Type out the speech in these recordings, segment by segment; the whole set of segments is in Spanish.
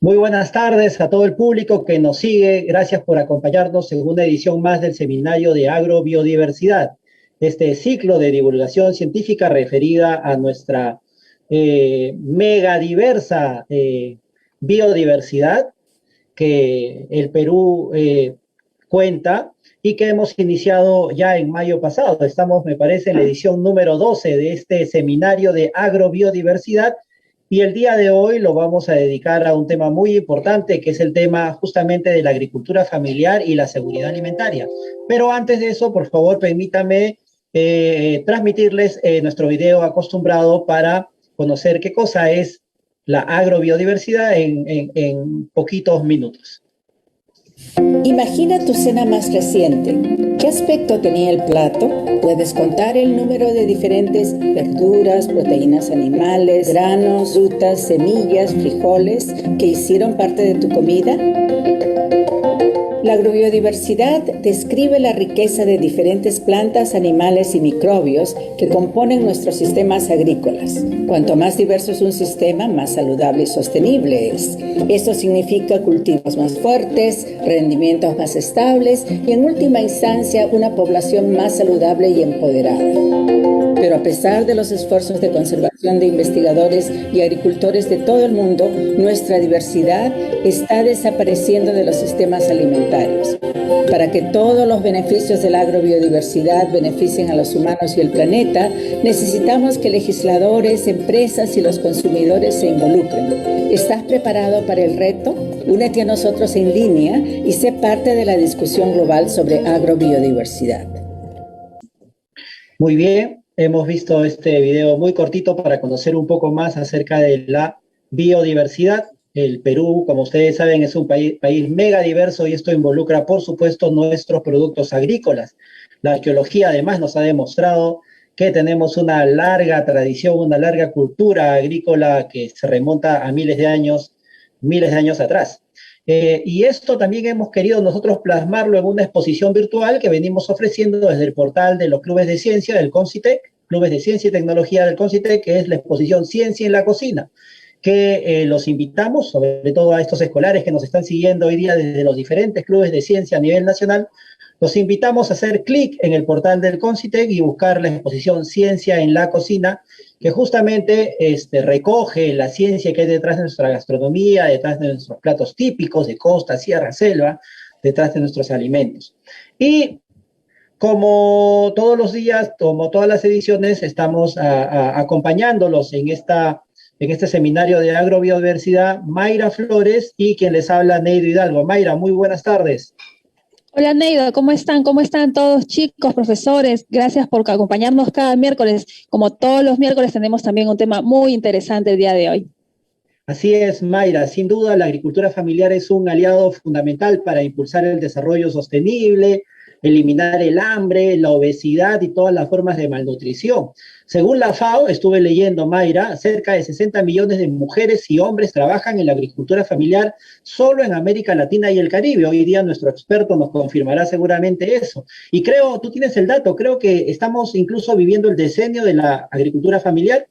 Muy buenas tardes a todo el público que nos sigue. Gracias por acompañarnos en una edición más del Seminario de Agrobiodiversidad, este ciclo de divulgación científica referida a nuestra mega diversa biodiversidad que el Perú cuenta y que hemos iniciado ya en mayo pasado. Estamos, me parece, en la edición número 12 de este Seminario de Agrobiodiversidad y el día de hoy lo vamos a dedicar a un tema muy importante, que es el tema justamente de la agricultura familiar y la seguridad alimentaria. Pero antes de eso, por favor, permítame transmitirles nuestro video acostumbrado para conocer qué cosa es la agrobiodiversidad en poquitos minutos. Imagina tu cena más reciente. ¿Qué aspecto tenía el plato? ¿Puedes contar el número de diferentes verduras, proteínas animales, granos, frutas, semillas, frijoles que hicieron parte de tu comida? La agrobiodiversidad describe la riqueza de diferentes plantas, animales y microbios que componen nuestros sistemas agrícolas. Cuanto más diverso es un sistema, más saludable y sostenible es. Esto significa cultivos más fuertes, rendimientos más estables y, en última instancia, una población más saludable y empoderada. Pero a pesar de los esfuerzos de conservación de investigadores y agricultores de todo el mundo, nuestra diversidad está desapareciendo de los sistemas alimentarios. Para que todos los beneficios de la agrobiodiversidad beneficien a los humanos y el planeta, necesitamos que legisladores, empresas y los consumidores se involucren. ¿Estás preparado para el reto? Únete a nosotros en línea y sé parte de la discusión global sobre agrobiodiversidad. Muy bien, hemos visto este video muy cortito para conocer un poco más acerca de la biodiversidad. El Perú, como ustedes saben, es un país mega diverso y esto involucra, por supuesto, nuestros productos agrícolas. La arqueología además nos ha demostrado que tenemos una larga tradición, una larga cultura agrícola que se remonta a miles de años atrás. Y esto también hemos querido nosotros plasmarlo en una exposición virtual que venimos ofreciendo desde el portal de los clubes de ciencia del CONCITEC, clubes de ciencia y tecnología del CONCITEC, que es la exposición Ciencia en la Cocina, que los invitamos, sobre todo a estos escolares que nos están siguiendo hoy día desde los diferentes clubes de ciencia a nivel nacional, los invitamos a hacer clic en el portal del CONCITEC y buscar la exposición Ciencia en la Cocina, que justamente recoge la ciencia que hay detrás de nuestra gastronomía, detrás de nuestros platos típicos de costa, sierra, selva, detrás de nuestros alimentos. Y como todos los días, como todas las ediciones, estamos acompañándolos en este seminario de agrobiodiversidad, Mayra Flores y quien les habla, Neido Hidalgo. Mayra, muy buenas tardes. Hola Neida, ¿cómo están? ¿Cómo están todos chicos, profesores? Gracias por acompañarnos cada miércoles. Como todos los miércoles tenemos también un tema muy interesante el día de hoy. Así es, Mayra. Sin duda, la agricultura familiar es un aliado fundamental para impulsar el desarrollo sostenible, eliminar el hambre, la obesidad y todas las formas de malnutrición. Según la FAO, estuve leyendo, Mayra, cerca de 60 millones de mujeres y hombres trabajan en la agricultura familiar solo en América Latina y el Caribe. Hoy día nuestro experto nos confirmará seguramente eso. Y creo, tú tienes el dato, creo que estamos incluso viviendo el decenio de la agricultura familiar.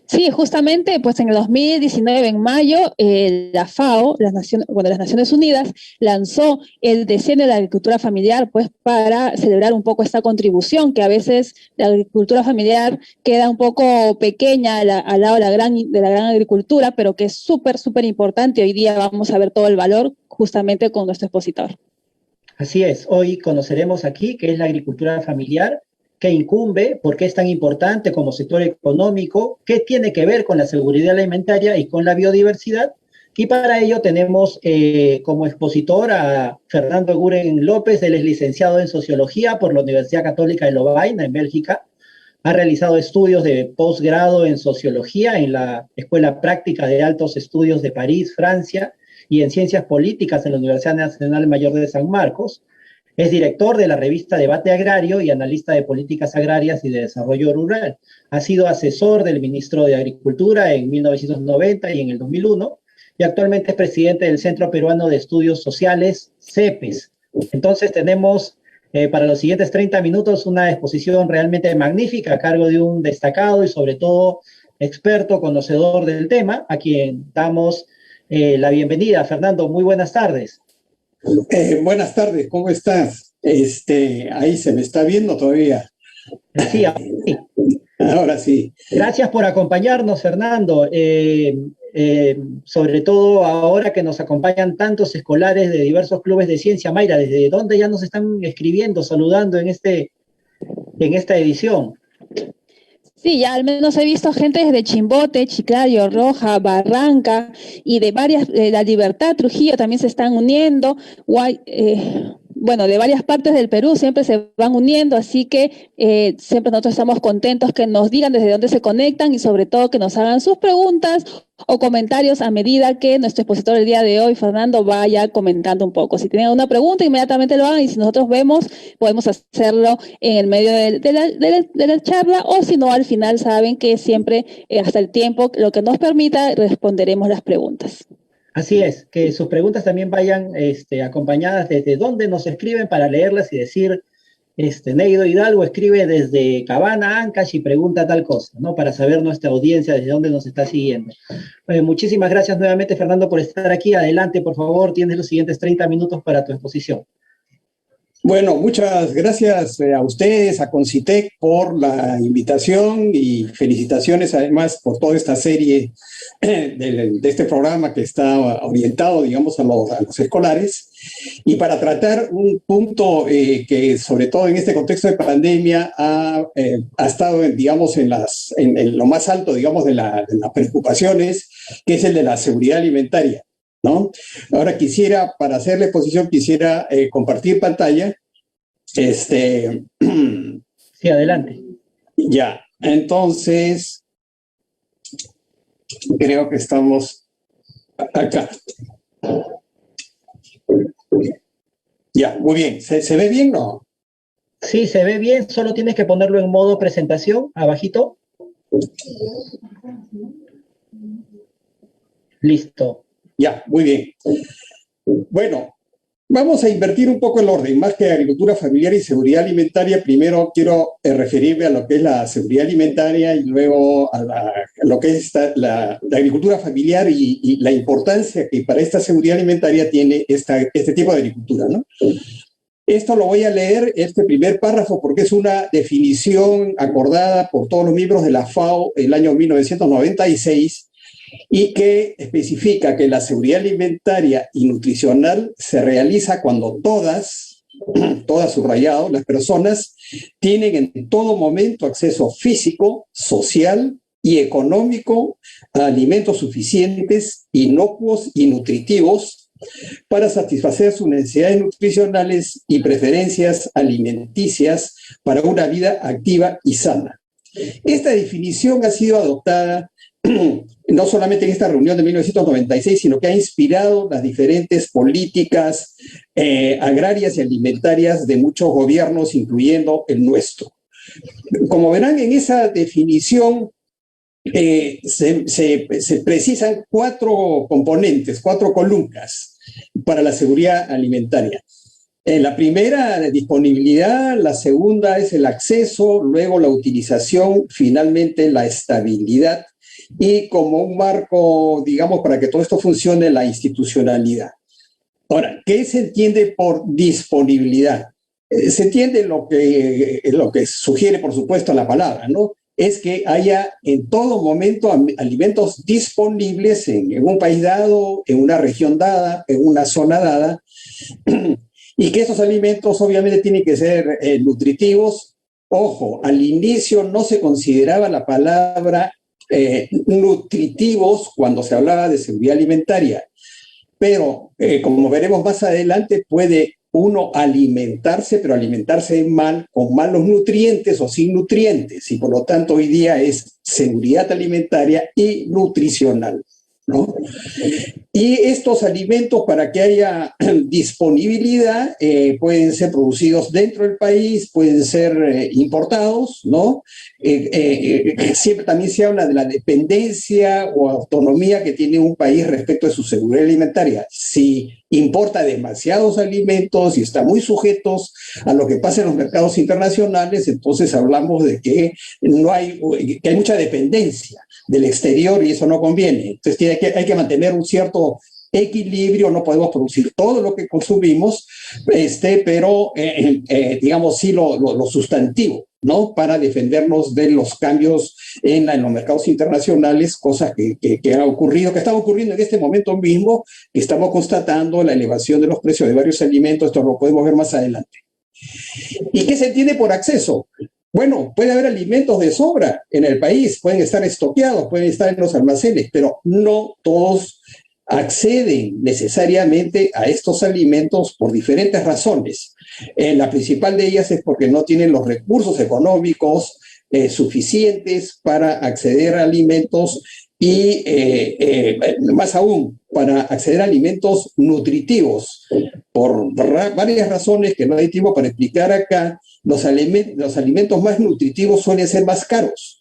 Sí, justamente, pues en el 2019, en mayo, la FAO, las Naciones Unidas, lanzó el Decenio de la Agricultura Familiar, pues para celebrar un poco esta contribución, que a veces la agricultura familiar queda un poco pequeña al lado de la gran agricultura, pero que es súper, súper importante. Hoy día vamos a ver todo el valor justamente con nuestro expositor. Así es, hoy conoceremos aquí qué es la agricultura familiar, qué incumbe, por qué es tan importante como sector económico, qué tiene que ver con la seguridad alimentaria y con la biodiversidad. Y para ello tenemos como expositor a Fernando Eguren López. Él es licenciado en Sociología por la Universidad Católica de Lovaina, en Bélgica. Ha realizado estudios de posgrado en Sociología en la Escuela Práctica de Altos Estudios de París, Francia, y en Ciencias Políticas en la Universidad Nacional Mayor de San Marcos. Es director de la revista Debate Agrario y analista de políticas agrarias y de desarrollo rural. Ha sido asesor del ministro de Agricultura en 1990 y en el 2001 y actualmente es presidente del Centro Peruano de Estudios Sociales, CEPES. Entonces tenemos para los siguientes 30 minutos una exposición realmente magnífica a cargo de un destacado y sobre todo experto, conocedor del tema, a quien damos la bienvenida. Fernando, muy buenas tardes. Buenas tardes, ¿cómo estás? Ahí se me está viendo todavía. Sí, Ahora sí. gracias por acompañarnos, Fernando. Sobre todo ahora que nos acompañan tantos escolares de diversos clubes de ciencia. Mayra, ¿desde dónde ya nos están escribiendo, saludando en esta edición? Sí, ya al menos he visto gente desde Chimbote, Chiclayo, Roja, Barranca y de varias, La Libertad, Trujillo también se están uniendo. Bueno, de varias partes del Perú siempre se van uniendo, así que siempre nosotros estamos contentos que nos digan desde dónde se conectan y sobre todo que nos hagan sus preguntas o comentarios a medida que nuestro expositor el día de hoy, Fernando, vaya comentando un poco. Si tienen una pregunta, inmediatamente lo hagan y si nosotros vemos, podemos hacerlo en el medio de la charla o si no, al final saben que siempre hasta el tiempo, lo que nos permita, responderemos las preguntas. Así es, que sus preguntas también vayan acompañadas desde dónde nos escriben para leerlas y decir, Neido Hidalgo escribe desde Cabana, Ancash y pregunta tal cosa, ¿no? Para saber nuestra audiencia desde dónde nos está siguiendo. Muchísimas gracias nuevamente, Fernando, por estar aquí. Adelante, por favor, tienes los siguientes 30 minutos para tu exposición. Bueno, muchas gracias a ustedes, a Concitec, por la invitación y felicitaciones además por toda esta serie de este programa que está orientado, digamos, a los escolares. Y para tratar un punto que, sobre todo en este contexto de pandemia, ha estado, digamos, en lo más alto, digamos, de las preocupaciones, que es el de la seguridad alimentaria, ¿no? Ahora para hacer la exposición, quisiera compartir pantalla. Sí, adelante. Ya, entonces, creo que estamos acá. Ya, muy bien. ¿Se ve bien, no? Sí, se ve bien, solo tienes que ponerlo en modo presentación, abajito. Listo. Ya, muy bien. Bueno, vamos a invertir un poco el orden, más que agricultura familiar y seguridad alimentaria. Primero quiero referirme a lo que es la seguridad alimentaria y luego a lo que es la agricultura familiar y la importancia que para esta seguridad alimentaria tiene este tipo de agricultura, ¿no? Esto lo voy a leer, este primer párrafo, porque es una definición acordada por todos los miembros de la FAO en el año 1996 y que especifica que la seguridad alimentaria y nutricional se realiza cuando todas subrayado, las personas tienen en todo momento acceso físico, social y económico a alimentos suficientes, inocuos y nutritivos para satisfacer sus necesidades nutricionales y preferencias alimenticias para una vida activa y sana. Esta definición ha sido adoptada no solamente en esta reunión de 1996, sino que ha inspirado las diferentes políticas agrarias y alimentarias de muchos gobiernos, incluyendo el nuestro. Como verán, en esa definición se precisan 4 componentes, 4 columnas para la seguridad alimentaria. La primera, la disponibilidad; la segunda es el acceso; luego la utilización; finalmente la estabilidad; y como un marco, digamos, para que todo esto funcione, la institucionalidad. Ahora, ¿qué se entiende por disponibilidad? Se entiende lo que sugiere, por supuesto, la palabra, ¿no? Es que haya en todo momento alimentos disponibles en un país dado, en una región dada, en una zona dada, y que esos alimentos obviamente tienen que ser nutritivos. Ojo, al inicio no se consideraba la palabra nutritivos cuando se hablaba de seguridad alimentaria, pero como veremos más adelante, puede uno alimentarse, pero alimentarse mal, con malos nutrientes o sin nutrientes, y por lo tanto hoy día es seguridad alimentaria y nutricional, ¿no? Y estos alimentos, para que haya disponibilidad, pueden ser producidos dentro del país, pueden ser importados, ¿no? Siempre también se habla de la dependencia o autonomía que tiene un país respecto de su seguridad alimentaria. Si importa demasiados alimentos y está muy sujetos a lo que pasa en los mercados internacionales, entonces hablamos de que hay mucha dependencia del exterior y eso no conviene. Entonces tiene hay que mantener un cierto equilibrio, no podemos producir todo lo que consumimos, pero digamos sí lo sustantivo, ¿no? Para defendernos de los cambios en los mercados internacionales, cosas que han ocurrido, que están ocurriendo en este momento mismo, que estamos constatando la elevación de los precios de varios alimentos, esto lo podemos ver más adelante. ¿Y qué se entiende por acceso? Bueno, puede haber alimentos de sobra en el país, pueden estar estoqueados, pueden estar en los almacenes, pero no todos acceden necesariamente a estos alimentos por diferentes razones. La principal de ellas es porque no tienen los recursos económicos suficientes para acceder a alimentos y más aún para acceder a alimentos nutritivos. Por varias razones que no hay tiempo para explicar acá, los alimentos más nutritivos suelen ser más caros.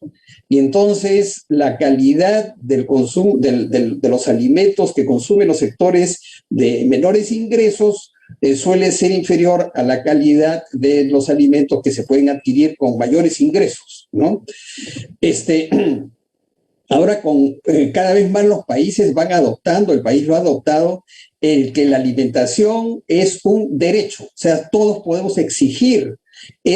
Y entonces la calidad del consumo de los alimentos que consumen los sectores de menores ingresos suele ser inferior a la calidad de los alimentos que se pueden adquirir con mayores ingresos, ¿no? Ahora cada vez más los países van adoptando, el país lo ha adoptado, el que la alimentación es un derecho, o sea, todos podemos exigir que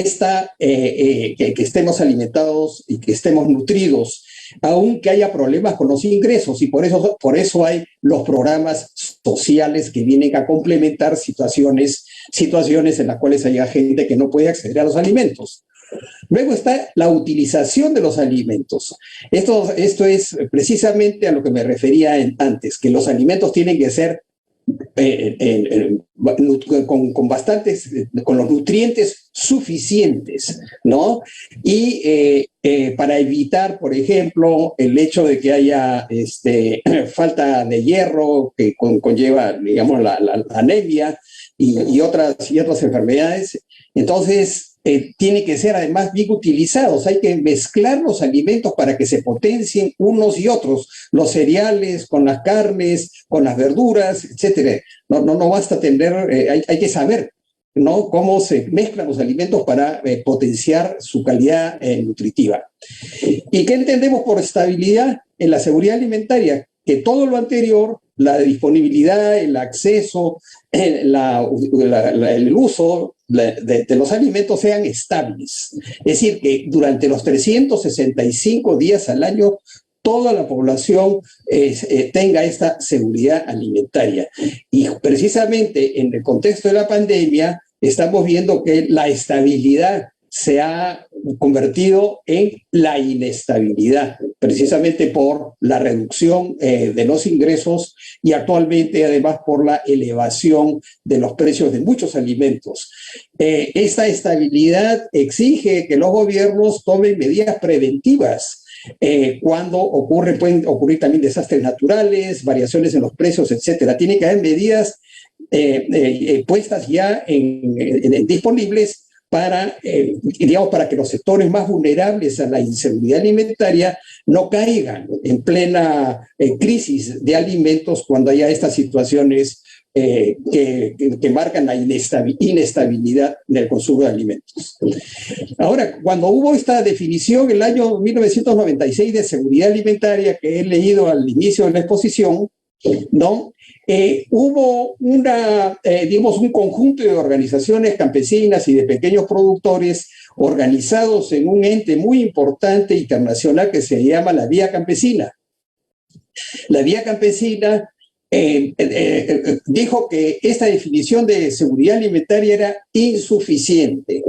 estemos alimentados y que estemos nutridos, aunque haya problemas con los ingresos, y por eso hay los programas sociales que vienen a complementar situaciones en las cuales haya gente que no puede acceder a los alimentos. Luego está la utilización de los alimentos. Esto es precisamente a lo que me refería antes, que los alimentos tienen que ser con los nutrientes suficientes, ¿no? Y para evitar, por ejemplo, el hecho de que haya falta de hierro que conlleva, digamos, la anemia y otras enfermedades. Entonces, tiene que ser además bien utilizados. Hay que mezclar los alimentos para que se potencien unos y otros, los cereales con las carnes, con las verduras, etcétera. No basta tener, hay que saber, ¿no?, cómo se mezclan los alimentos para potenciar su calidad nutritiva. ¿Y qué entendemos por estabilidad en la seguridad alimentaria? Que todo lo anterior, la disponibilidad, el acceso, el uso de los alimentos sean estables. Es decir, que durante los 365 días al año toda la población tenga esta seguridad alimentaria. Y precisamente en el contexto de la pandemia estamos viendo que la estabilidad se ha convertido en la inestabilidad, precisamente por la reducción de los ingresos y actualmente además por la elevación de los precios de muchos alimentos. Esta estabilidad exige que los gobiernos tomen medidas preventivas. Cuando pueden ocurrir también desastres naturales, variaciones en los precios, etcétera. Tiene que haber medidas puestas ya disponibles para que los sectores más vulnerables a la inseguridad alimentaria no caigan en plena crisis de alimentos cuando haya estas situaciones que marcan la inestabilidad del consumo de alimentos. Ahora, cuando hubo esta definición en el año 1996 de seguridad alimentaria que he leído al inicio de la exposición, ¿no? Hubo un conjunto de organizaciones campesinas y de pequeños productores organizados en un ente muy importante internacional que se llama la Vía Campesina. La Vía Campesina dijo que esta definición de seguridad alimentaria era insuficiente,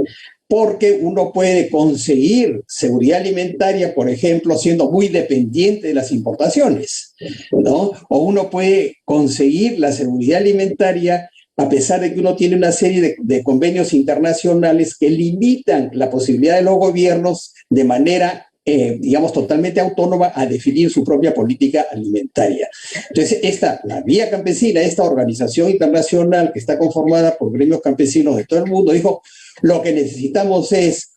porque uno puede conseguir seguridad alimentaria, por ejemplo, siendo muy dependiente de las importaciones, ¿no? O uno puede conseguir la seguridad alimentaria a pesar de que uno tiene una serie de convenios internacionales que limitan la posibilidad de los gobiernos de manera digamos, totalmente autónoma a definir su propia política alimentaria. Entonces, la Vía Campesina, esta organización internacional que está conformada por gremios campesinos de todo el mundo, dijo, lo que necesitamos es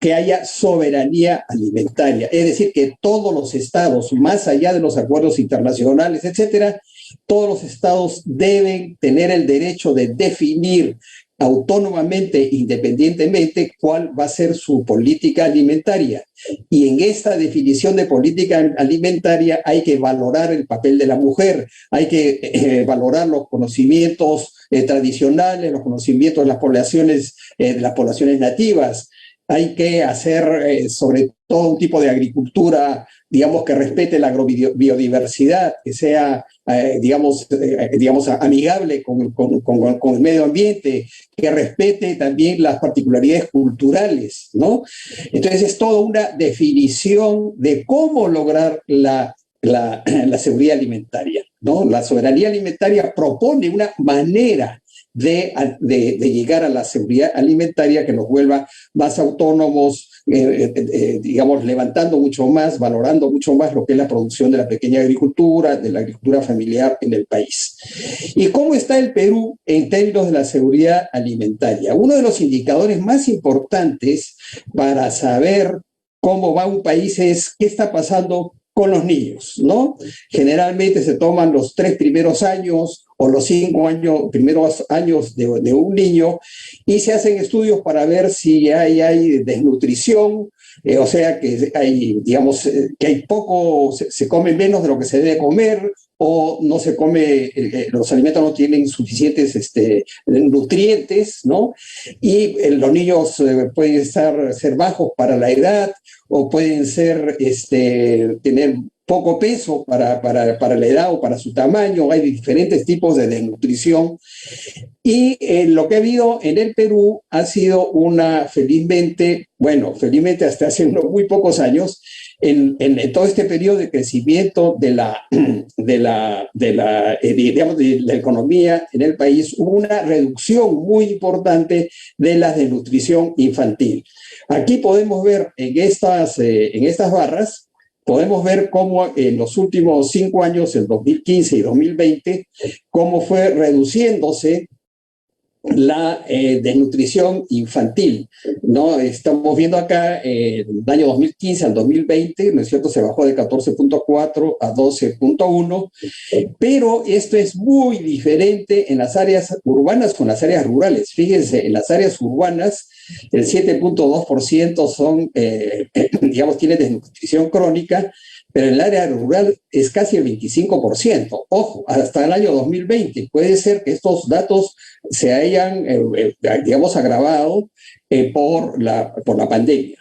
que haya soberanía alimentaria, es decir, que todos los estados, más allá de los acuerdos internacionales, etcétera, todos los estados deben tener el derecho de definir autónomamente, independientemente, cuál va a ser su política alimentaria. Y en esta definición de política alimentaria hay que valorar el papel de la mujer, hay que valorar los conocimientos tradicionales, los conocimientos de las poblaciones nativas. Hay que hacer sobre todo un tipo de agricultura, digamos, que respete la agrobiodiversidad, que sea, digamos, amigable con el medio ambiente, que respete también las particularidades culturales, ¿no? Entonces es toda una definición de cómo lograr la seguridad alimentaria, ¿no? La soberanía alimentaria propone una manera de llegar a la seguridad alimentaria que nos vuelva más autónomos, digamos, levantando mucho más, valorando mucho más lo que es la producción de la pequeña agricultura, de la agricultura familiar en el país. ¿Y cómo está el Perú en términos de la seguridad alimentaria? Uno de los indicadores más importantes para saber cómo va un país es qué está pasando con los niños, ¿no? Generalmente se toman los 3 primeros años o los 5 primeros años de un niño y se hacen estudios para ver si hay desnutrición, o sea que hay, digamos, que hay poco, se come menos de lo que se debe comer, o no se come, los alimentos no tienen suficientes nutrientes, ¿no? Y los niños pueden ser bajos para la edad, o pueden tener poco peso para la edad o para su tamaño. Hay diferentes tipos de desnutrición. Y lo que ha habido en el Perú ha sido felizmente hasta hace unos muy pocos años, en todo este periodo de crecimiento de la economía en el país, hubo una reducción muy importante de la desnutrición infantil. Aquí podemos ver en estas barras, podemos ver cómo en los últimos 5 años, en 2015 y 2020, cómo fue reduciéndose la desnutrición infantil, ¿no? Estamos viendo acá del año 2015 al 2020, ¿no es cierto? Se bajó de 14.4 a 12.1, pero esto es muy diferente en las áreas urbanas con las áreas rurales. Fíjense, en las áreas urbanas el 7.2% son, digamos, tienen desnutrición crónica, pero en el área rural es casi el 25%. Ojo, hasta el año 2020. Puede ser que estos datos se hayan, digamos, agravado por la pandemia.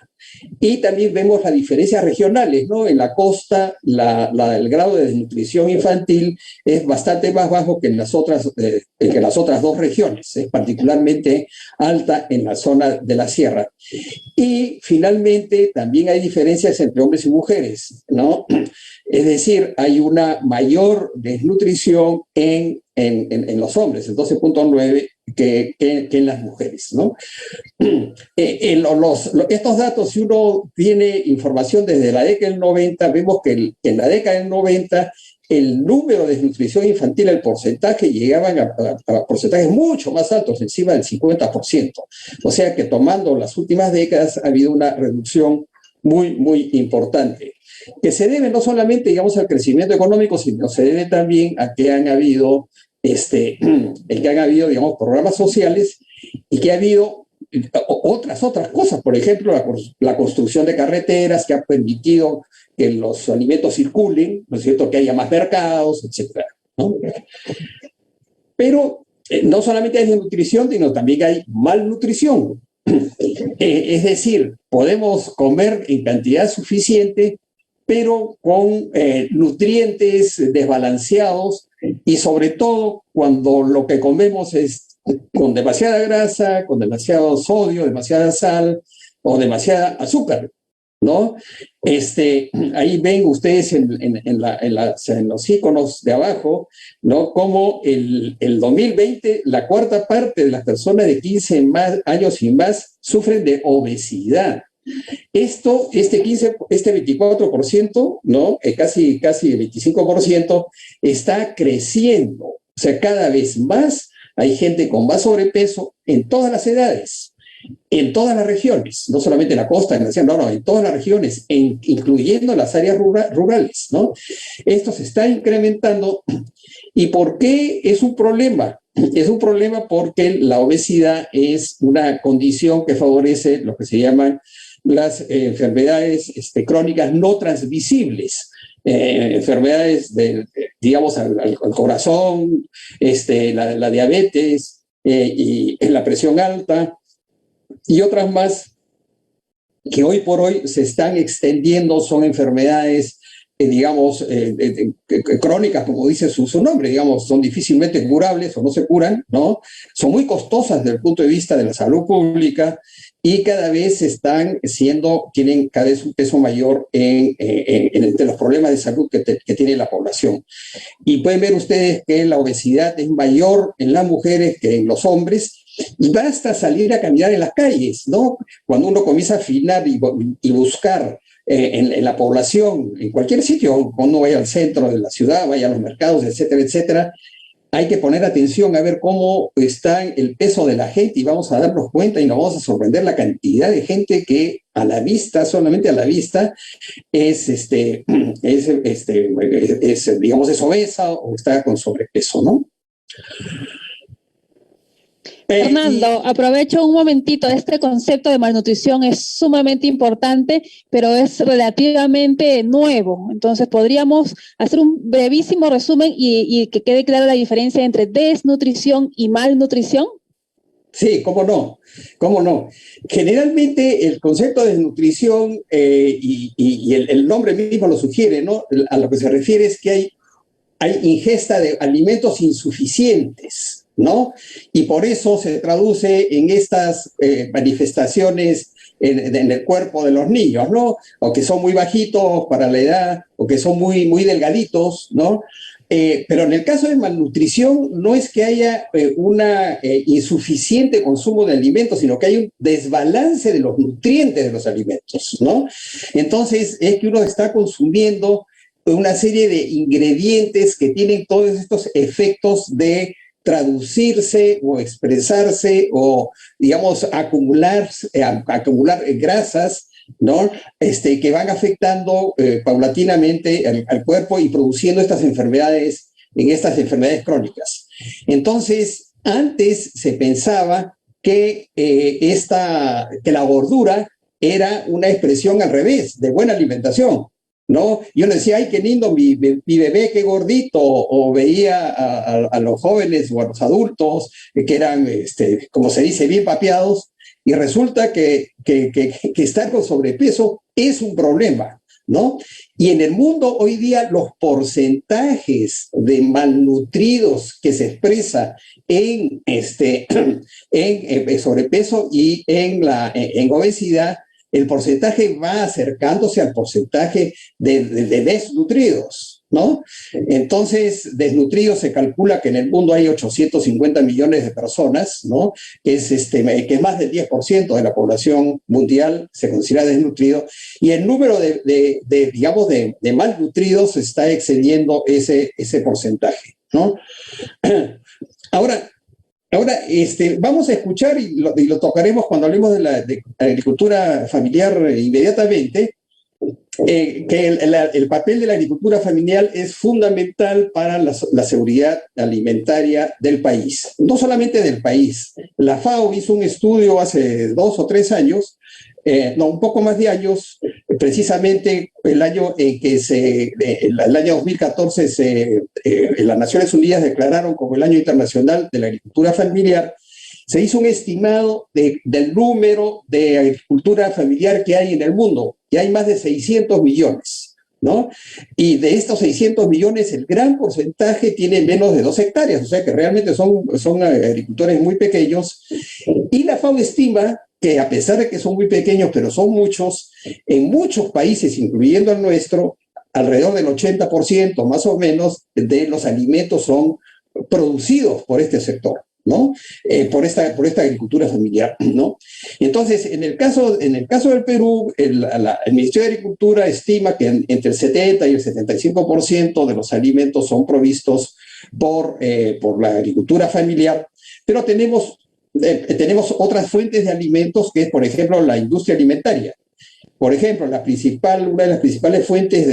Y también vemos las diferencias regionales, ¿no? En la costa, el grado de desnutrición infantil es bastante más bajo que en las otras 2 regiones, es particularmente alta en la zona de la sierra. Y finalmente también hay diferencias entre hombres y mujeres, ¿no? Es decir, hay una mayor desnutrición en los hombres, el 12.9, que en las mujeres, ¿no? Estos datos, si uno tiene información desde la década del 90, vemos que en la década del 90 el número de desnutrición infantil, el porcentaje, llegaban a porcentajes mucho más altos, encima del 50%. O sea que tomando las últimas décadas ha habido una reducción muy, muy importante, que se debe no solamente, digamos, al crecimiento económico, sino se debe también a que han habido, digamos, programas sociales y que ha habido otras cosas, por ejemplo, la construcción de carreteras que ha permitido que los alimentos circulen, ¿no es cierto?, que haya más mercados, etcétera, ¿no? Pero no solamente hay desnutrición, sino también hay malnutrición. Es decir, podemos comer en cantidad suficiente, pero con nutrientes desbalanceados, y sobre todo cuando lo que comemos es con demasiada grasa, con demasiado sodio, demasiada sal o demasiada azúcar, ¿no? Ahí ven ustedes en los iconos de abajo, ¿no? Como el 2020, la 1/4 parte de las personas de 15 años y más sufren de obesidad. Este 24%, ¿no? Casi el 25%, está creciendo. O sea, cada vez más hay gente con más sobrepeso en todas las edades, en todas las regiones, no solamente en la costa, en todas las regiones, incluyendo las áreas rurales, ¿no? Esto se está incrementando ¿Y por qué es un problema? Es un problema porque la obesidad es una condición que favorece lo que se llaman las enfermedades crónicas no transmisibles. Enfermedades, digamos, al corazón, la diabetes y la presión alta y otras más que hoy por hoy se están extendiendo, son enfermedades, digamos, crónicas, como dice su nombre, digamos, son difícilmente curables o no se curan, ¿no? Son muy costosas desde el punto de vista de la salud pública y cada vez tienen cada vez un peso mayor entre los problemas de salud que tiene la población. Y pueden ver ustedes que la obesidad es mayor en las mujeres que en los hombres, y basta salir a caminar en las calles, ¿no? Cuando uno comienza a afinar y buscar en la población, en cualquier sitio, cuando uno vaya al centro de la ciudad, vaya a los mercados, etcétera, etcétera, hay que poner atención a ver cómo está el peso de la gente y vamos a darnos cuenta y nos vamos a sorprender la cantidad de gente que a la vista, solamente a la vista, digamos, es obesa o está con sobrepeso, ¿no? Fernando, aprovecho un momentito. Este concepto de malnutrición es sumamente importante, pero es relativamente nuevo. Entonces, podríamos hacer un brevísimo resumen y que quede clara la diferencia entre desnutrición y malnutrición. Sí, cómo no, cómo no. Generalmente el concepto de desnutrición y el nombre mismo lo sugiere, ¿no? A lo que se refiere es que hay ingesta de alimentos insuficientes, ¿no? Y por eso se traduce en estas manifestaciones en el cuerpo de los niños, ¿no? O que son muy bajitos para la edad, o que son muy, muy delgaditos, ¿no? Pero en el caso de malnutrición no es que haya una insuficiente consumo de alimentos, sino que hay un desbalance de los nutrientes de los alimentos, ¿no? Entonces es que uno está consumiendo una serie de ingredientes que tienen todos estos efectos de traducirse o expresarse o, digamos, acumular grasas, ¿no? Que van afectando paulatinamente al cuerpo y produciendo estas enfermedades crónicas. Entonces, antes se pensaba que la gordura era una expresión al revés, de buena alimentación, ¿no? Yo le decía, ay, qué lindo, mi bebé, qué gordito, o veía a los jóvenes o a los adultos que eran, como se dice, bien papeados, y resulta que estar con sobrepeso es un problema, ¿no? Y en el mundo hoy día los porcentajes de malnutridos que se expresa en sobrepeso y en obesidad, el porcentaje va acercándose al porcentaje de desnutridos, ¿no? Entonces, desnutridos se calcula que en el mundo hay 850 millones de personas, ¿no? Que es más del 10% de la población mundial se considera desnutrido, y el número de malnutridos está excediendo ese porcentaje, ¿no? Ahora, vamos a escuchar y lo tocaremos cuando hablemos de la agricultura familiar inmediatamente, que el papel de la agricultura familiar es fundamental para la seguridad alimentaria del país. No solamente del país. La FAO hizo un estudio hace 2 o 3 años, un poco más de años, precisamente el año en que el año 2014 las Naciones Unidas declararon como el Año Internacional de la Agricultura Familiar. Se hizo un estimado del número de agricultura familiar que hay en el mundo, y hay más de 600 millones, ¿no? Y de estos 600 millones, el gran porcentaje tiene menos de 2 hectáreas, o sea que realmente son agricultores muy pequeños, y la FAO estima que a pesar de que son muy pequeños, pero son muchos, en muchos países, incluyendo el nuestro, alrededor del 80% más o menos de los alimentos son producidos por este sector, ¿no? Por esta agricultura familiar, ¿no? Entonces, en el caso del Perú, el Ministerio de Agricultura estima que entre el 70 y el 75% de los alimentos son provistos por la agricultura familiar, pero tenemos otras fuentes de alimentos, que es, por ejemplo, la industria alimentaria. Por ejemplo, una de las principales fuentes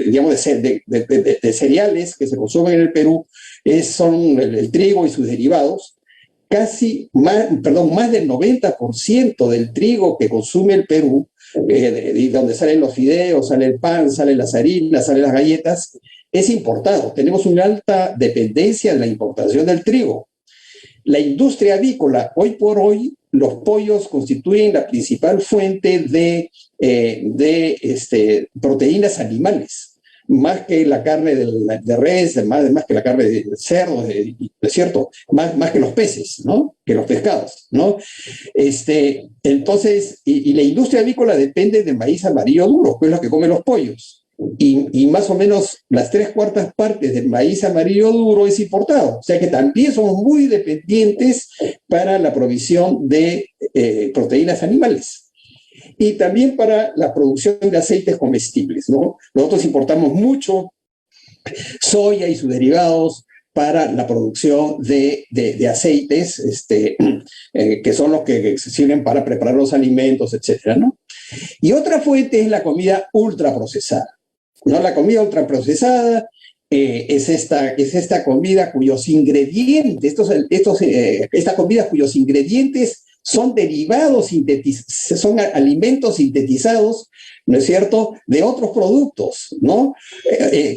digamos, de cereales que se consumen en el Perú son el trigo y sus derivados. Más del 90% del trigo que consume el Perú, y donde salen los fideos, sale el pan, salen las harinas, salen las galletas, es importado. Tenemos una alta dependencia de la importación del trigo. La industria avícola, hoy por hoy, los pollos constituyen la principal fuente de proteínas animales, más que la carne de res, más que la carne de cerdo, ¿es cierto? Más que los peces, ¿no? Que los pescados, ¿no? Entonces, y la industria avícola depende del maíz amarillo duro, que es lo que comen los pollos. Y más o menos las 3/4 partes del maíz amarillo duro es importado. O sea que también somos muy dependientes para la provisión de proteínas animales. Y también para la producción de aceites comestibles, ¿no? Nosotros importamos mucho soya y sus derivados para la producción de aceites, que son los que sirven para preparar los alimentos, etcétera, ¿no? Y otra fuente es la comida ultraprocesada, ¿no? La comida ultraprocesada es esta comida cuyos ingredientes, esta comida cuyos ingredientes son derivados, son alimentos sintetizados, ¿no es cierto?, de otros productos, ¿no?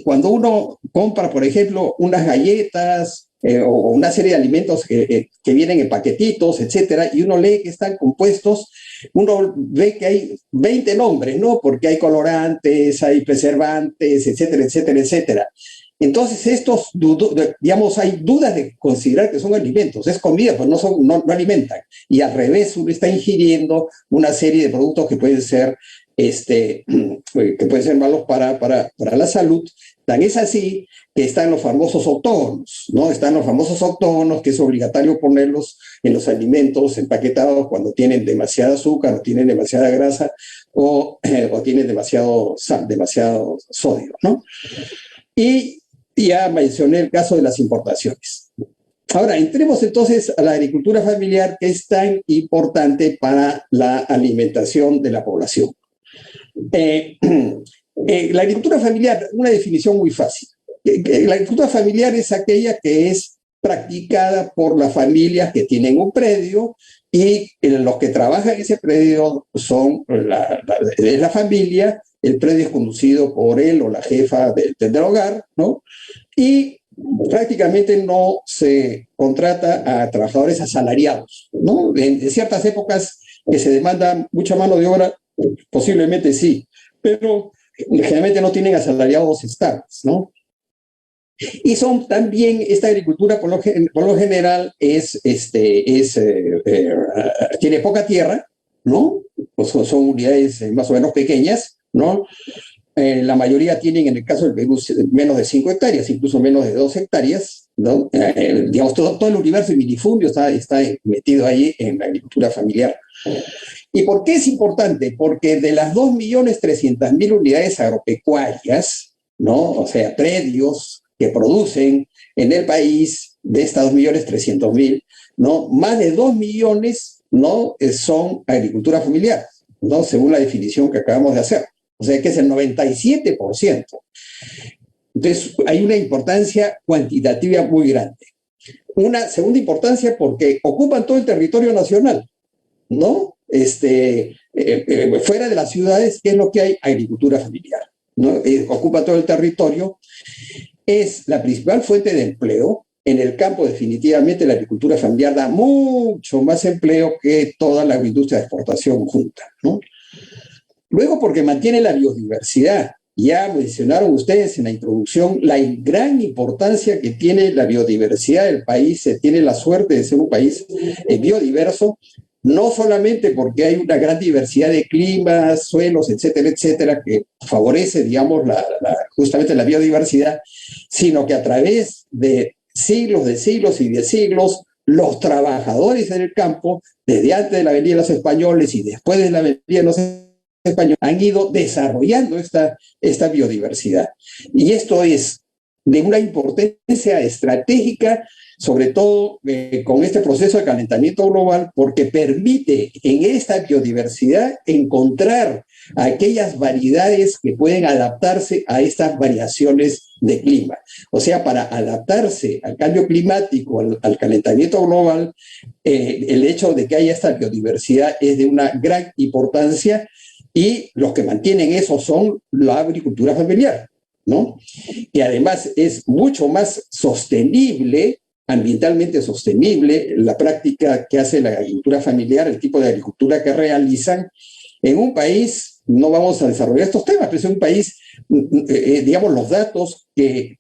Cuando uno compra, por ejemplo, unas galletas o una serie de alimentos que vienen en paquetitos, etcétera, y uno lee que están compuestos, uno ve que hay 20 nombres, ¿no? Porque hay colorantes, hay preservantes, etcétera, etcétera, etcétera. Entonces, digamos, hay dudas de considerar que son alimentos. Es comida, pero no alimentan. Y al revés, uno está ingiriendo una serie de productos que pueden ser, malos para la salud. Tan es así que están los famosos octógonos, ¿no? Están los famosos octógonos que es obligatorio ponerlos en los alimentos empaquetados cuando tienen demasiada azúcar, o tienen demasiada grasa, o tienen demasiado sodio, ¿no? Y ya mencioné el caso de las importaciones. Ahora, entremos entonces a la agricultura familiar, que es tan importante para la alimentación de la población. La agricultura familiar, una definición muy fácil. La agricultura familiar es aquella que es practicada por las familias que tienen un predio, y los que trabajan en ese predio son la familia. El predio es conducido por él o la jefa del hogar, ¿no? Y prácticamente no se contrata a trabajadores asalariados, ¿no? En ciertas épocas que se demanda mucha mano de obra, posiblemente sí, pero generalmente no tienen asalariados estables, ¿no? Y son también, esta agricultura por lo general tiene poca tierra, ¿no? Pues son unidades más o menos pequeñas, ¿no? La mayoría tienen, en el caso del Perú, menos de 5 hectáreas, incluso menos de 2 hectáreas, ¿no? Digamos, todo el universo de minifundio está metido ahí en la agricultura familiar. ¿Y por qué es importante? Porque de las 2.300.000 unidades agropecuarias, ¿no? O sea, predios que producen en el país, de estas 2.300.000, ¿no? Más de 2 millones, ¿no? Son agricultura familiar, ¿no? Según la definición que acabamos de hacer. O sea que es el 97%. Entonces, hay una importancia cuantitativa muy grande. Una segunda importancia porque ocupan todo el territorio nacional, ¿no? Fuera de las ciudades, ¿qué es lo que hay? Agricultura familiar, ¿no? Ocupa todo el territorio. Es la principal fuente de empleo. En el campo, definitivamente, la agricultura familiar da mucho más empleo que toda la industria de exportación junta, ¿no? Luego, porque mantiene la biodiversidad. Ya mencionaron ustedes en la introducción la gran importancia que tiene la biodiversidad del país. Se tiene la suerte de ser un país biodiverso, no solamente porque hay una gran diversidad de climas, suelos, etcétera, etcétera, que favorece, digamos, justamente la biodiversidad, sino que a través de siglos y de siglos, los trabajadores en el campo, desde antes de la venida de los españoles y después de la venida de los españoles, han ido desarrollando esta biodiversidad. Y esto es de una importancia estratégica, sobre todo con este proceso de calentamiento global, porque permite en esta biodiversidad encontrar aquellas variedades que pueden adaptarse a estas variaciones de clima. O sea, para adaptarse al cambio climático, al calentamiento global, el hecho de que haya esta biodiversidad es de una gran importancia, y los que mantienen eso son la agricultura familiar, ¿no? Y además es mucho más sostenible, ambientalmente sostenible, la práctica que hace la agricultura familiar, el tipo de agricultura que realizan en un país. No vamos a desarrollar estos temas, pero es un país, digamos, los datos que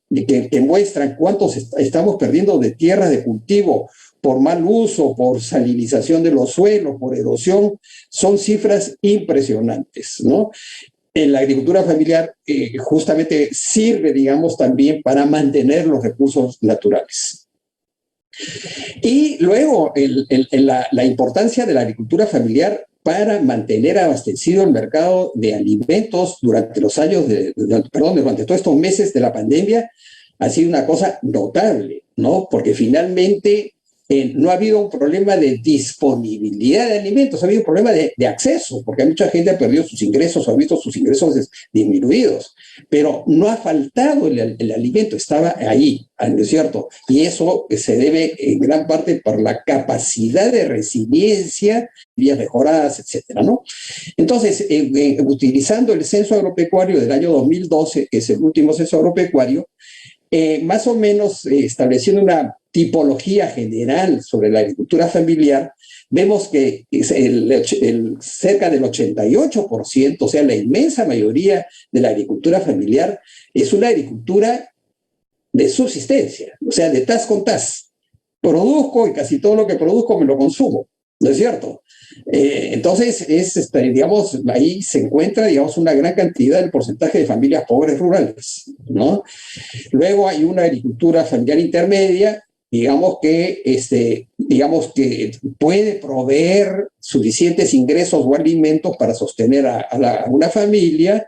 muestran cuántos estamos perdiendo de tierras de cultivo por mal uso, por salinización de los suelos, por erosión, son cifras impresionantes, ¿no? La agricultura familiar justamente sirve, digamos, también para mantener los recursos naturales. Y luego la importancia de la agricultura familiar para mantener abastecido el mercado de alimentos durante los años, durante todos estos meses de la pandemia, ha sido una cosa notable, ¿no? Porque finalmente no ha habido un problema de disponibilidad de alimentos, ha habido un problema de acceso, porque mucha gente ha perdido sus ingresos o ha visto sus ingresos disminuidos, pero no ha faltado el alimento, estaba ahí, ¿no es cierto? Y eso se debe en gran parte por la capacidad de resiliencia, vías mejoradas, etcétera, ¿no? Entonces, utilizando el censo agropecuario del año 2012, que es el último censo agropecuario, más o menos estableciendo una tipología general sobre la agricultura familiar, vemos que cerca del 88%, o sea, la inmensa mayoría de la agricultura familiar, es una agricultura de subsistencia, o sea, de tas con tas. Produzco y casi todo lo que produzco me lo consumo, ¿no es cierto? Entonces, digamos, ahí se encuentra, digamos, una gran cantidad del porcentaje de familias pobres rurales, ¿no? Luego hay una agricultura familiar intermedia, digamos que puede proveer suficientes ingresos o alimentos para sostener a una familia,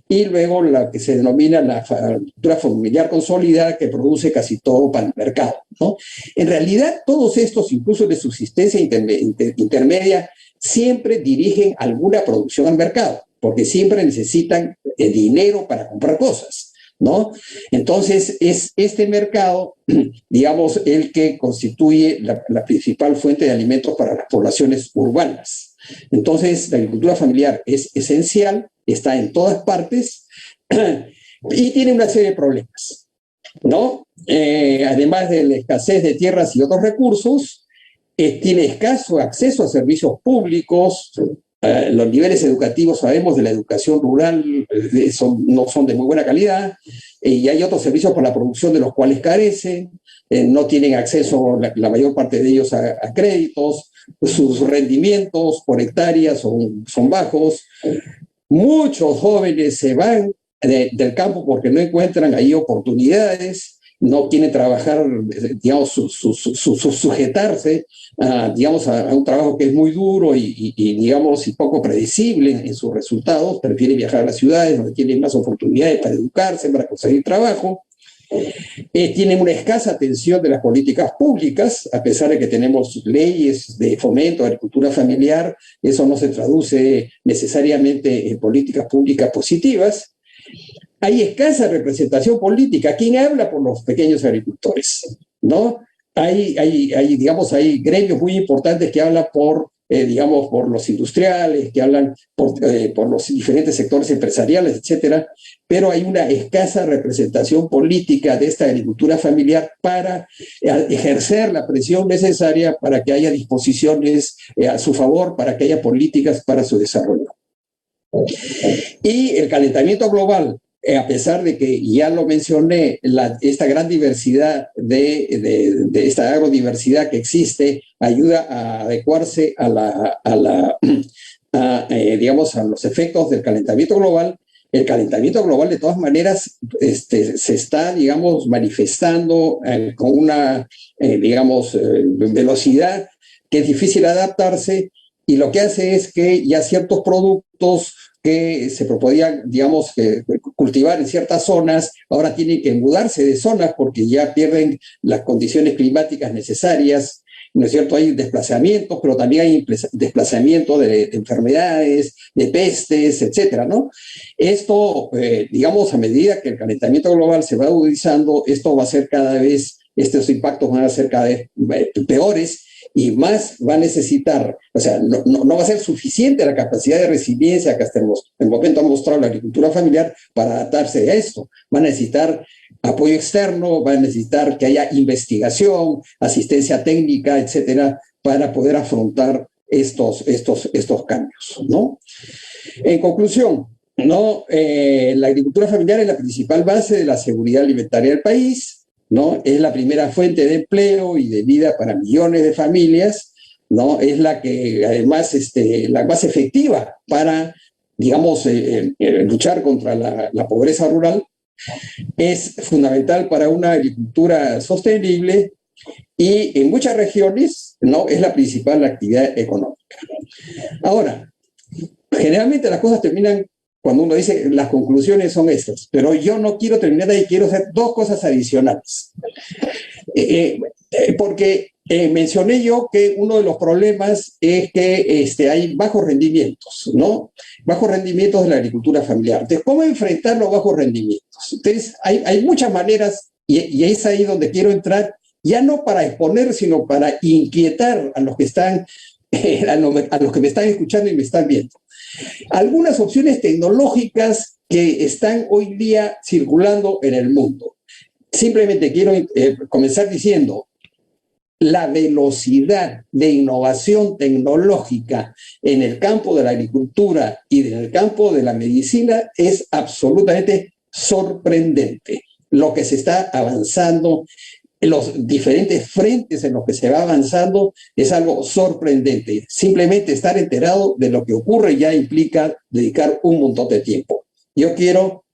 y luego la que se denomina la agricultura familiar consolidada, que produce casi todo para el mercado, ¿no? En realidad, todos estos, incluso de subsistencia intermedia, siempre dirigen alguna producción al mercado, porque siempre necesitan dinero para comprar cosas, ¿no? Entonces, es este mercado, digamos, el que constituye la principal fuente de alimentos para las poblaciones urbanas. Entonces, la agricultura familiar es esencial, está en todas partes y tiene una serie de problemas, ¿no? Además de la escasez de tierras y otros recursos, tiene escaso acceso a servicios públicos. Los niveles educativos, sabemos, de la educación rural no son de muy buena calidad, y hay otros servicios por la producción de los cuales carecen, no tienen acceso la mayor parte de ellos a créditos, sus rendimientos por hectárea son bajos. Muchos jóvenes se van del campo porque no encuentran ahí oportunidades, no quieren trabajar, digamos, sujetarse digamos, a un trabajo que es muy duro digamos, y poco predecible en sus resultados. Prefieren viajar a las ciudades donde tienen más oportunidades para educarse, para conseguir trabajo. Tienen una escasa atención de las políticas públicas, a pesar de que tenemos leyes de fomento de agricultura familiar, eso no se traduce necesariamente en políticas públicas positivas. Hay escasa representación política. ¿Quién habla por los pequeños agricultores? ¿No? Digamos, hay gremios muy importantes que hablan digamos, por los industriales, que hablan por los diferentes sectores empresariales, etcétera, pero hay una escasa representación política de esta agricultura familiar para ejercer la presión necesaria para que haya disposiciones a su favor, para que haya políticas para su desarrollo. Y el calentamiento global, a pesar de que ya lo mencioné, esta gran diversidad de esta agrodiversidad que existe, ayuda a adecuarse digamos, a los efectos del calentamiento global. El calentamiento global, de todas maneras, se está, digamos, manifestando con una, digamos, velocidad que es difícil adaptarse, y lo que hace es que ya ciertos productos que se podían, digamos, cultivar en ciertas zonas, ahora tienen que mudarse de zonas porque ya pierden las condiciones climáticas necesarias, ¿no es cierto? Hay desplazamientos, pero también hay desplazamiento de enfermedades, de pestes, etcétera, ¿no? Esto, digamos, a medida que el calentamiento global se va agudizando, esto va a ser cada vez, estos impactos van a ser cada vez peores y más va a necesitar, o sea, no va a ser suficiente la capacidad de resiliencia que hasta el momento ha mostrado la agricultura familiar para adaptarse a esto. Va a necesitar apoyo externo, va a necesitar que haya investigación, asistencia técnica, etcétera, para poder afrontar estos cambios, ¿no? En conclusión, ¿no? La agricultura familiar es la principal base de la seguridad alimentaria del país, ¿no? Es la primera fuente de empleo y de vida para millones de familias, ¿no? Es la que además la más efectiva para, digamos, luchar contra la pobreza rural. Es fundamental para una agricultura sostenible y en muchas regiones, ¿no? Es la principal actividad económica. Ahora, generalmente las cosas terminan cuando uno dice las conclusiones son estas, pero yo no quiero terminar ahí, quiero hacer dos cosas adicionales. Porque mencioné yo que uno de los problemas es que hay bajos rendimientos, ¿no? Bajos rendimientos de la agricultura familiar. Entonces, ¿cómo enfrentar los bajos rendimientos? Entonces, hay muchas maneras y es ahí donde quiero entrar, ya no para exponer, sino para inquietar a los que están, a los que me están escuchando y me están viendo. Algunas opciones tecnológicas que están hoy día circulando en el mundo. Simplemente quiero comenzar diciendo, la velocidad de innovación tecnológica en el campo de la agricultura y en el campo de la medicina es absolutamente sorprendente. Lo que se está avanzando, los diferentes frentes en los que se va avanzando es algo sorprendente. Simplemente estar enterado de lo que ocurre ya implica dedicar un montón de tiempo. Yo quiero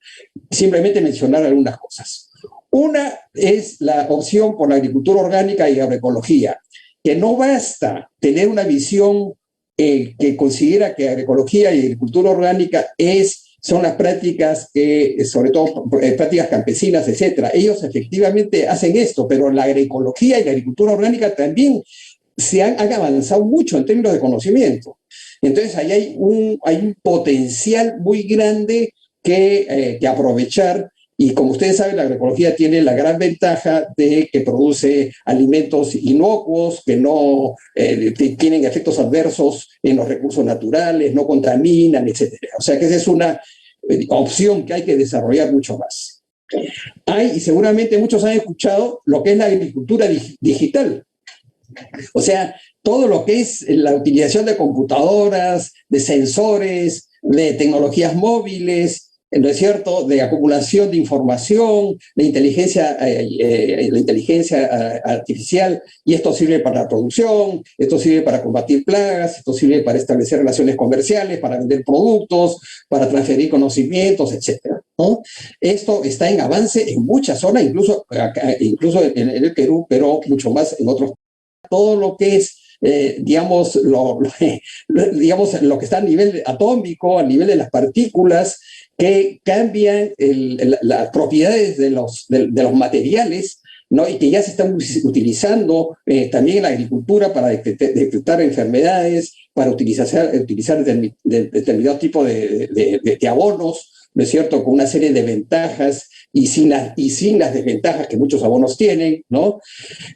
simplemente mencionar algunas cosas. Una es la opción por la agricultura orgánica y agroecología, que no basta tener una visión que considera que agroecología y agricultura orgánica son las prácticas sobre todo prácticas campesinas, etcétera. Ellos efectivamente hacen esto, pero la agroecología y la agricultura orgánica también han avanzado mucho en términos de conocimiento. Entonces, ahí hay un potencial muy grande que aprovechar. Y como ustedes saben, la agroecología tiene la gran ventaja de que produce alimentos inocuos, que no tienen efectos adversos en los recursos naturales, no contaminan, etcétera. O sea que esa es una opción que hay que desarrollar mucho más. Y seguramente muchos han escuchado lo que es la agricultura digital. O sea, todo lo que es la utilización de computadoras, de sensores, de tecnologías móviles, ¿no es cierto?, de acumulación de información, de inteligencia, la inteligencia artificial, y esto sirve para la producción, esto sirve para combatir plagas, esto sirve para establecer relaciones comerciales, para vender productos, para transferir conocimientos, etcétera, ¿no? Esto está en avance en muchas zonas, incluso en el Perú, pero mucho más en otros. Todo lo que es digamos, lo que está a nivel atómico, a nivel de las partículas, que cambian las propiedades de los materiales, ¿no? Y que ya se están utilizando también en la agricultura para detectar enfermedades, para utilizar determinados tipos de abonos, ¿no es cierto?, con una serie de ventajas y sin las desventajas que muchos abonos tienen, ¿no?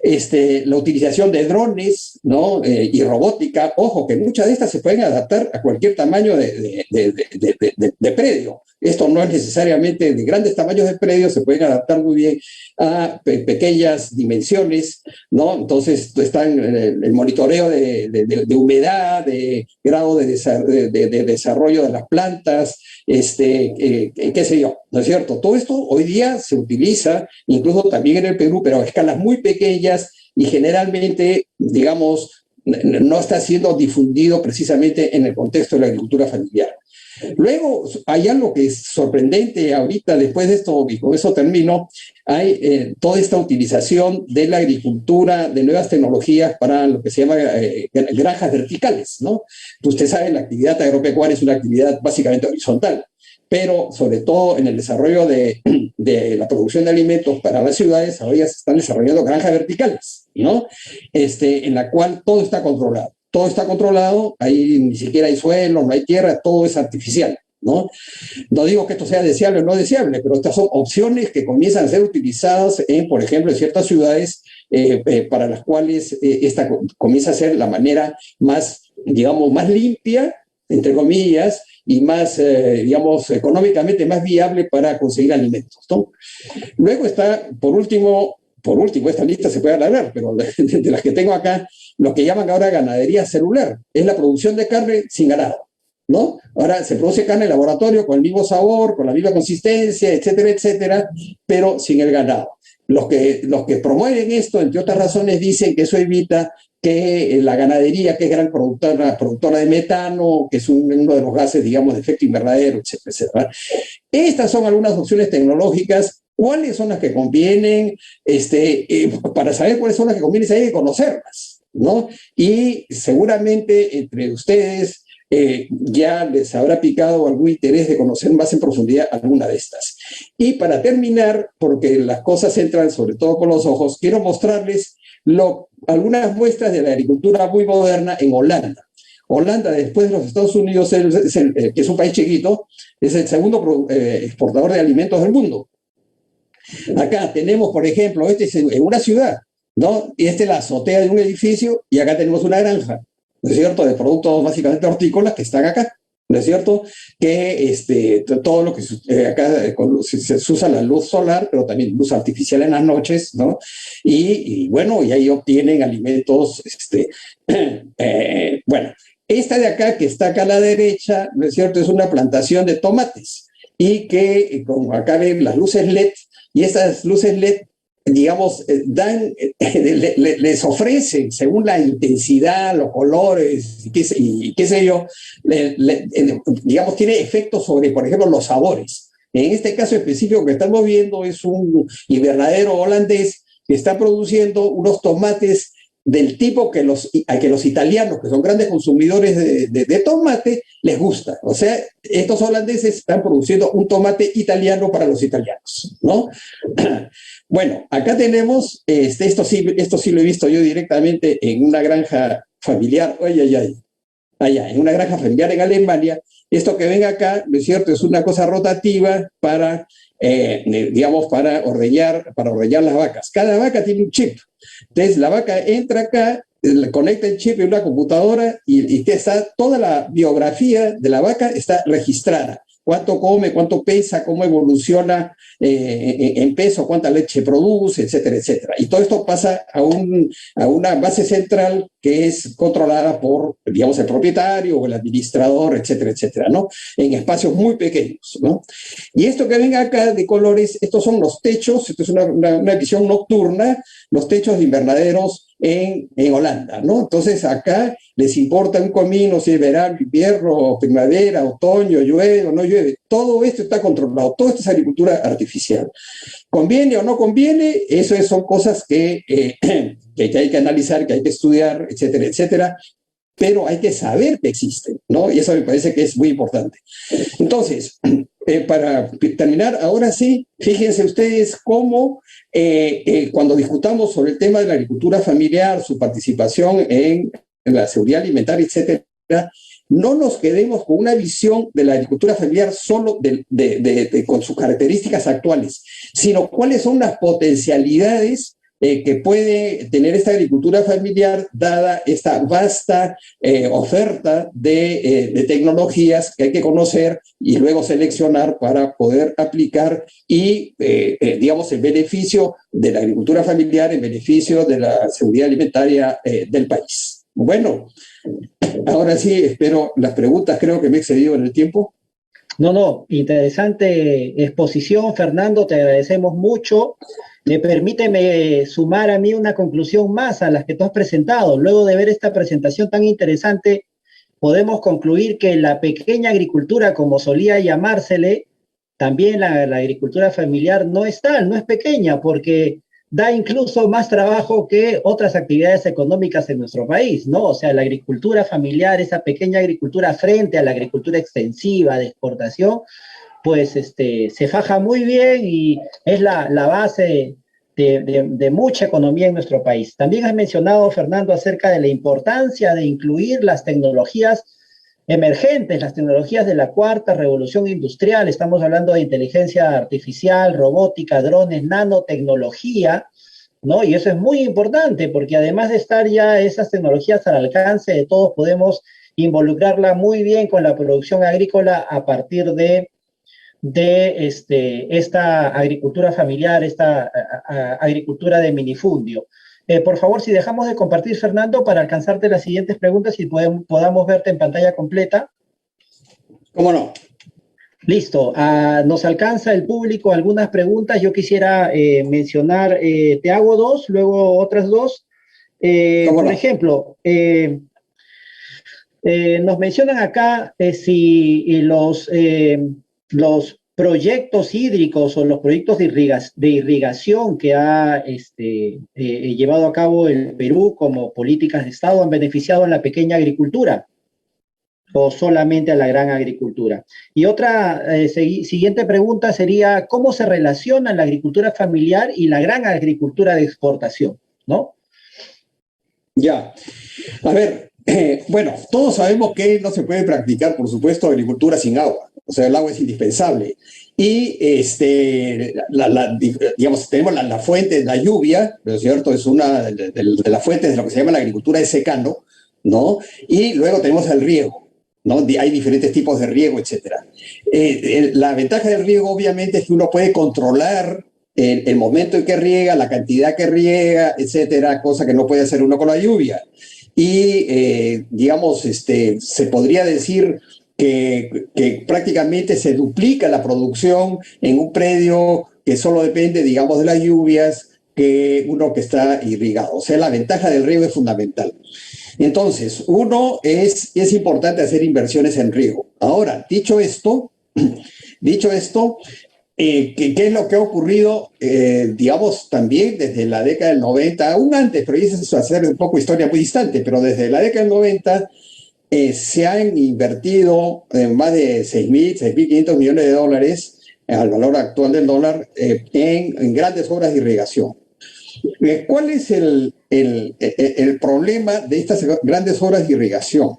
La utilización de drones, ¿no? Y robótica, ojo, que muchas de estas se pueden adaptar a cualquier tamaño de predio. Esto no es necesariamente de grandes tamaños de predios, se pueden adaptar muy bien a pequeñas dimensiones, ¿no? Entonces están el monitoreo de humedad, de grado de desarrollo de las plantas, qué sé yo, ¿no es cierto? Todo esto hoy día se utiliza, incluso también en el Perú, pero a escalas muy pequeñas y generalmente, digamos, no está siendo difundido precisamente en el contexto de la agricultura familiar. Luego, hay algo que es sorprendente ahorita, después de esto, y con eso termino, hay toda esta utilización de la agricultura, de nuevas tecnologías para lo que se llama granjas verticales, ¿no? Usted sabe, la actividad agropecuaria es una actividad básicamente horizontal. pero sobre todo en el desarrollo de la producción de alimentos para las ciudades, ahora ya se están desarrollando granjas verticales, ¿no? En la cual todo está controlado. Todo está controlado, ahí ni siquiera hay suelo, no hay tierra, todo es artificial, ¿no? No digo que esto sea deseable o no deseable, pero estas son opciones que comienzan a ser utilizadas por ejemplo, en ciertas ciudades para las cuales esta comienza a ser la manera más, digamos, más limpia, entre comillas, y más, digamos, económicamente más viable para conseguir alimentos, ¿no? Luego está, por último, esta lista se puede alargar, pero de las que tengo acá, lo que llaman ahora ganadería celular, es la producción de carne sin ganado, ¿no? Ahora se produce carne en laboratorio con el mismo sabor, con la misma consistencia, etcétera, etcétera, pero sin el ganado. Los que promueven esto, entre otras razones, dicen que eso evita que la ganadería, que es gran productora de metano, que es uno de los gases, digamos, de efecto invernadero, etcétera, etcétera. Estas son algunas opciones tecnológicas. ¿Cuáles son las que convienen? Para saber cuáles son las que convienen, hay que conocerlas, ¿no? Y seguramente entre ustedes ya les habrá picado algún interés de conocer más en profundidad alguna de estas. Y para terminar, porque las cosas entran sobre todo por los ojos, quiero mostrarles algunas muestras de la agricultura muy moderna en Holanda. Holanda, después de los Estados Unidos, que es un país chiquito, es el segundo exportador de alimentos del mundo. Acá tenemos, por ejemplo, es en una ciudad, ¿no? Y esta es la azotea de un edificio y acá tenemos una granja, ¿no es cierto?, de productos básicamente hortícolas que están acá, ¿no es cierto?, que todo lo que acá se usa la luz solar, pero también luz artificial en las noches, ¿no? Y bueno, y ahí obtienen alimentos, bueno, esta de acá, que está acá a la derecha, ¿no es cierto?, es una plantación de tomates y que, como acá ven las luces LED, y esas luces LED, digamos, les ofrecen, según la intensidad, los colores, y qué sé yo, digamos, tiene efectos sobre, por ejemplo, los sabores. En este caso específico que estamos viendo es un invernadero holandés que está produciendo unos tomates del tipo que los italianos, que son grandes consumidores de tomate, les gusta. O sea, estos holandeses están produciendo un tomate italiano para los italianos, ¿no? Bueno, acá tenemos, esto sí lo he visto yo directamente en una granja familiar, allá, en una granja familiar en Alemania. Esto que ven acá, ¿no es cierto?, es una cosa rotativa para, digamos, para ordeñar las vacas. Cada vaca tiene un chip. Entonces, la vaca entra acá, conecta el chip en una computadora y está toda la biografía de la vaca está registrada. Cuánto come, cuánto pesa, cómo evoluciona en peso, cuánta leche produce, etcétera, etcétera. Y todo esto pasa a una base central que es controlada por, digamos, el propietario o el administrador, etcétera, etcétera, ¿no? En espacios muy pequeños, ¿no? Y esto que ven acá de colores, estos son los techos, esto es una visión nocturna, los techos de invernaderos en Holanda, ¿no? Entonces acá les importa un comino si es verano, invierno, primavera, otoño, llueve o no llueve. Todo esto está controlado, todo esto es agricultura artificial. ¿Conviene o no conviene? Eso son cosas que hay que analizar, que hay que estudiar, etcétera, etcétera, pero hay que saber que existen, ¿no? Y eso me parece que es muy importante. Entonces, para terminar, ahora sí, fíjense ustedes cómo cuando discutamos sobre el tema de la agricultura familiar, su participación en la seguridad alimentaria, etcétera, no nos quedemos con una visión de la agricultura familiar solo con sus características actuales, sino cuáles son las potencialidades que puede tener esta agricultura familiar dada esta vasta oferta de tecnologías que hay que conocer y luego seleccionar para poder aplicar y, digamos, el beneficio de la agricultura familiar en beneficio de la seguridad alimentaria del país. Bueno, ahora sí, espero las preguntas, creo que me he excedido en el tiempo. No, interesante exposición, Fernando, te agradecemos mucho. Permíteme sumar a mí una conclusión más a las que tú has presentado. Luego de ver esta presentación tan interesante, podemos concluir que la pequeña agricultura, como solía llamársele, también la agricultura familiar no es tal, no es pequeña, porque da incluso más trabajo que otras actividades económicas en nuestro país, ¿no? O sea, la agricultura familiar, esa pequeña agricultura frente a la agricultura extensiva de exportación, pues se faja muy bien y es la base de mucha economía en nuestro país. También has mencionado, Fernando, acerca de la importancia de incluir las tecnologías emergentes, las tecnologías de la cuarta revolución industrial. Estamos hablando de inteligencia artificial, robótica, drones, nanotecnología, ¿no? Y eso es muy importante porque además de estar ya esas tecnologías al alcance de todos, podemos involucrarla muy bien con la producción agrícola a partir de esta agricultura familiar, esta agricultura de minifundio. Por favor, si dejamos de compartir, Fernando, para alcanzarte las siguientes preguntas y podamos verte en pantalla completa. ¿Cómo no? Listo. Nos alcanza el público algunas preguntas. Yo quisiera mencionar, te hago dos, luego otras dos. Por ejemplo, nos mencionan acá si los proyectos hídricos o los proyectos de irrigación que ha llevado a cabo el Perú como políticas de Estado han beneficiado a la pequeña agricultura o solamente a la gran agricultura. Y otra siguiente pregunta sería, ¿cómo se relaciona la agricultura familiar y la gran agricultura de exportación? ¿No? Ya. A ver, bueno, todos sabemos que no se puede practicar, por supuesto, agricultura sin agua. O sea, el agua es indispensable. Y, digamos, tenemos la fuente, la lluvia, ¿no es cierto? Es una de las fuentes de lo que se llama la agricultura de secano, ¿no? Y luego tenemos el riego, ¿no? Hay diferentes tipos de riego, etcétera. La ventaja del riego, obviamente, es que uno puede controlar el momento en que riega, la cantidad que riega, etcétera, cosa que no puede hacer uno con la lluvia. Y, digamos, se podría decir que prácticamente se duplica la producción en un predio que solo depende, digamos, de las lluvias que uno que está irrigado. O sea, la ventaja del riego es fundamental. Entonces, es importante hacer inversiones en riego. Ahora, dicho esto, ¿qué es lo que ha ocurrido, digamos, también desde la década del 90, aún antes, pero eso es hacer un poco historia muy distante, pero desde la década del 90 se han invertido más de 6.500 millones de dólares al valor actual del dólar en grandes obras de irrigación. ¿Cuál es el problema de estas grandes obras de irrigación?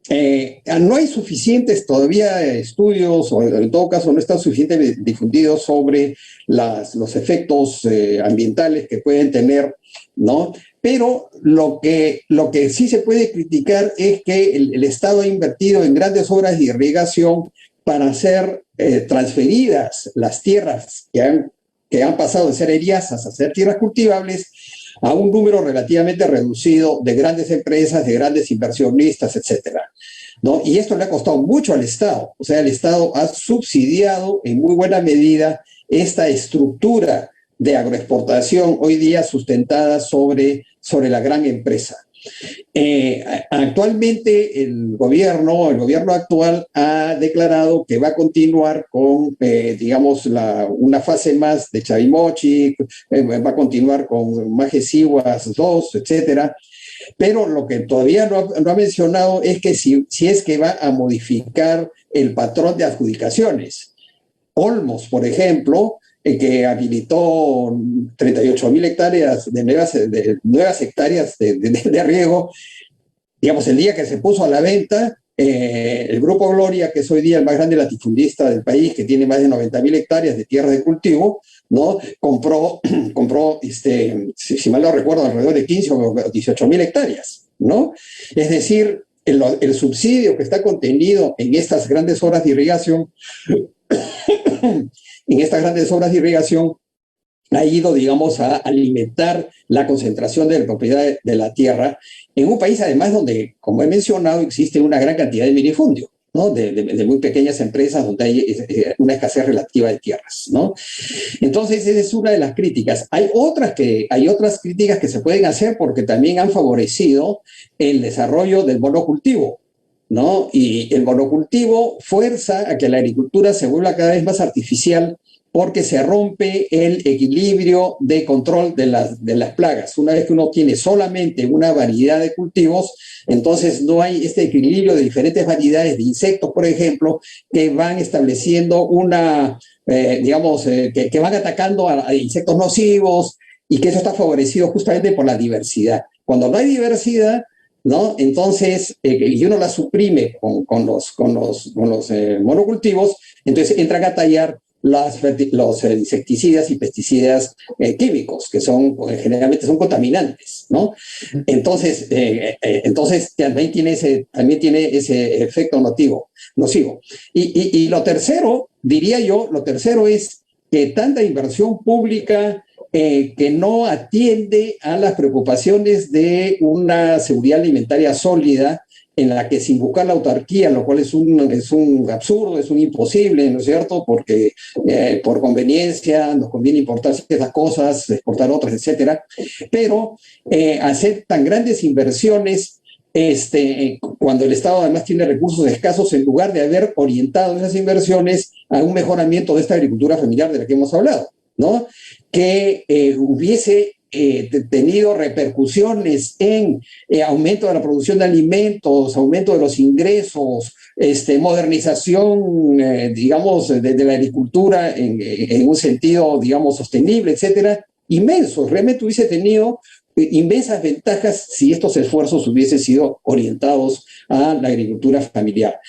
No hay suficientes todavía estudios, o en todo caso no están suficientemente difundidos sobre los efectos ambientales que pueden tener, ¿no? Pero lo que sí se puede criticar es que el Estado ha invertido en grandes obras de irrigación para ser transferidas las tierras que han pasado de ser eriazas a ser tierras cultivables a un número relativamente reducido de grandes empresas, de grandes inversionistas, etcétera, ¿no? Y esto le ha costado mucho al Estado. O sea, el Estado ha subsidiado en muy buena medida esta estructura de agroexportación hoy día sustentada sobre la gran empresa. Actualmente el gobierno actual ha declarado que va a continuar con, digamos, una fase más de Chavimochic, va a continuar con Majesiwas 2, etcétera. Pero lo que todavía no ha mencionado es que si es que va a modificar el patrón de adjudicaciones. Olmos, por ejemplo, que habilitó 38.000 hectáreas de nuevas hectáreas de riego, digamos, el día que se puso a la venta, el Grupo Gloria, que es hoy día el más grande latifundista del país, que tiene más de 90.000 hectáreas de tierra de cultivo, ¿no? Compró si mal no recuerdo, alrededor de 15 o 18.000 hectáreas, ¿no? Es decir, el subsidio que está contenido en estas grandes obras de irrigación ha ido, digamos, a alimentar la concentración de la propiedad de la tierra en un país, además, donde, como he mencionado, existe una gran cantidad de minifundio, ¿no? De muy pequeñas empresas donde hay una escasez relativa de tierras, ¿no? Entonces, esa es una de las críticas. Hay otras críticas que se pueden hacer porque también han favorecido el desarrollo del monocultivo, ¿no? Y el monocultivo fuerza a que la agricultura se vuelva cada vez más artificial porque se rompe el equilibrio de control de las plagas. Una vez que uno tiene solamente una variedad de cultivos, entonces no hay este equilibrio de diferentes variedades de insectos, por ejemplo, que van estableciendo que van atacando a insectos nocivos, y que eso está favorecido justamente por la diversidad. Cuando no hay diversidad, ¿no? Entonces, y uno la suprime con los monocultivos, entonces entran a tallar los insecticidas y pesticidas químicos, que generalmente son contaminantes, ¿no? Entonces también tiene ese efecto nocivo. Y lo tercero, diría yo, es que tanta inversión pública que no atiende a las preocupaciones de una seguridad alimentaria sólida, en la que sin buscar la autarquía, lo cual es un absurdo, es un imposible, ¿no es cierto? Porque por conveniencia nos conviene importar ciertas cosas, exportar otras, etcétera. Pero hacer tan grandes inversiones cuando el Estado además tiene recursos escasos, en lugar de haber orientado esas inversiones a un mejoramiento de esta agricultura familiar de la que hemos hablado, ¿no? Que hubiese tenido repercusiones en aumento de la producción de alimentos, aumento de los ingresos, modernización, de la agricultura en un sentido, sostenible, etcétera, inmensos. Realmente hubiese tenido inmensas ventajas si estos esfuerzos hubiesen sido orientados a la agricultura familiar.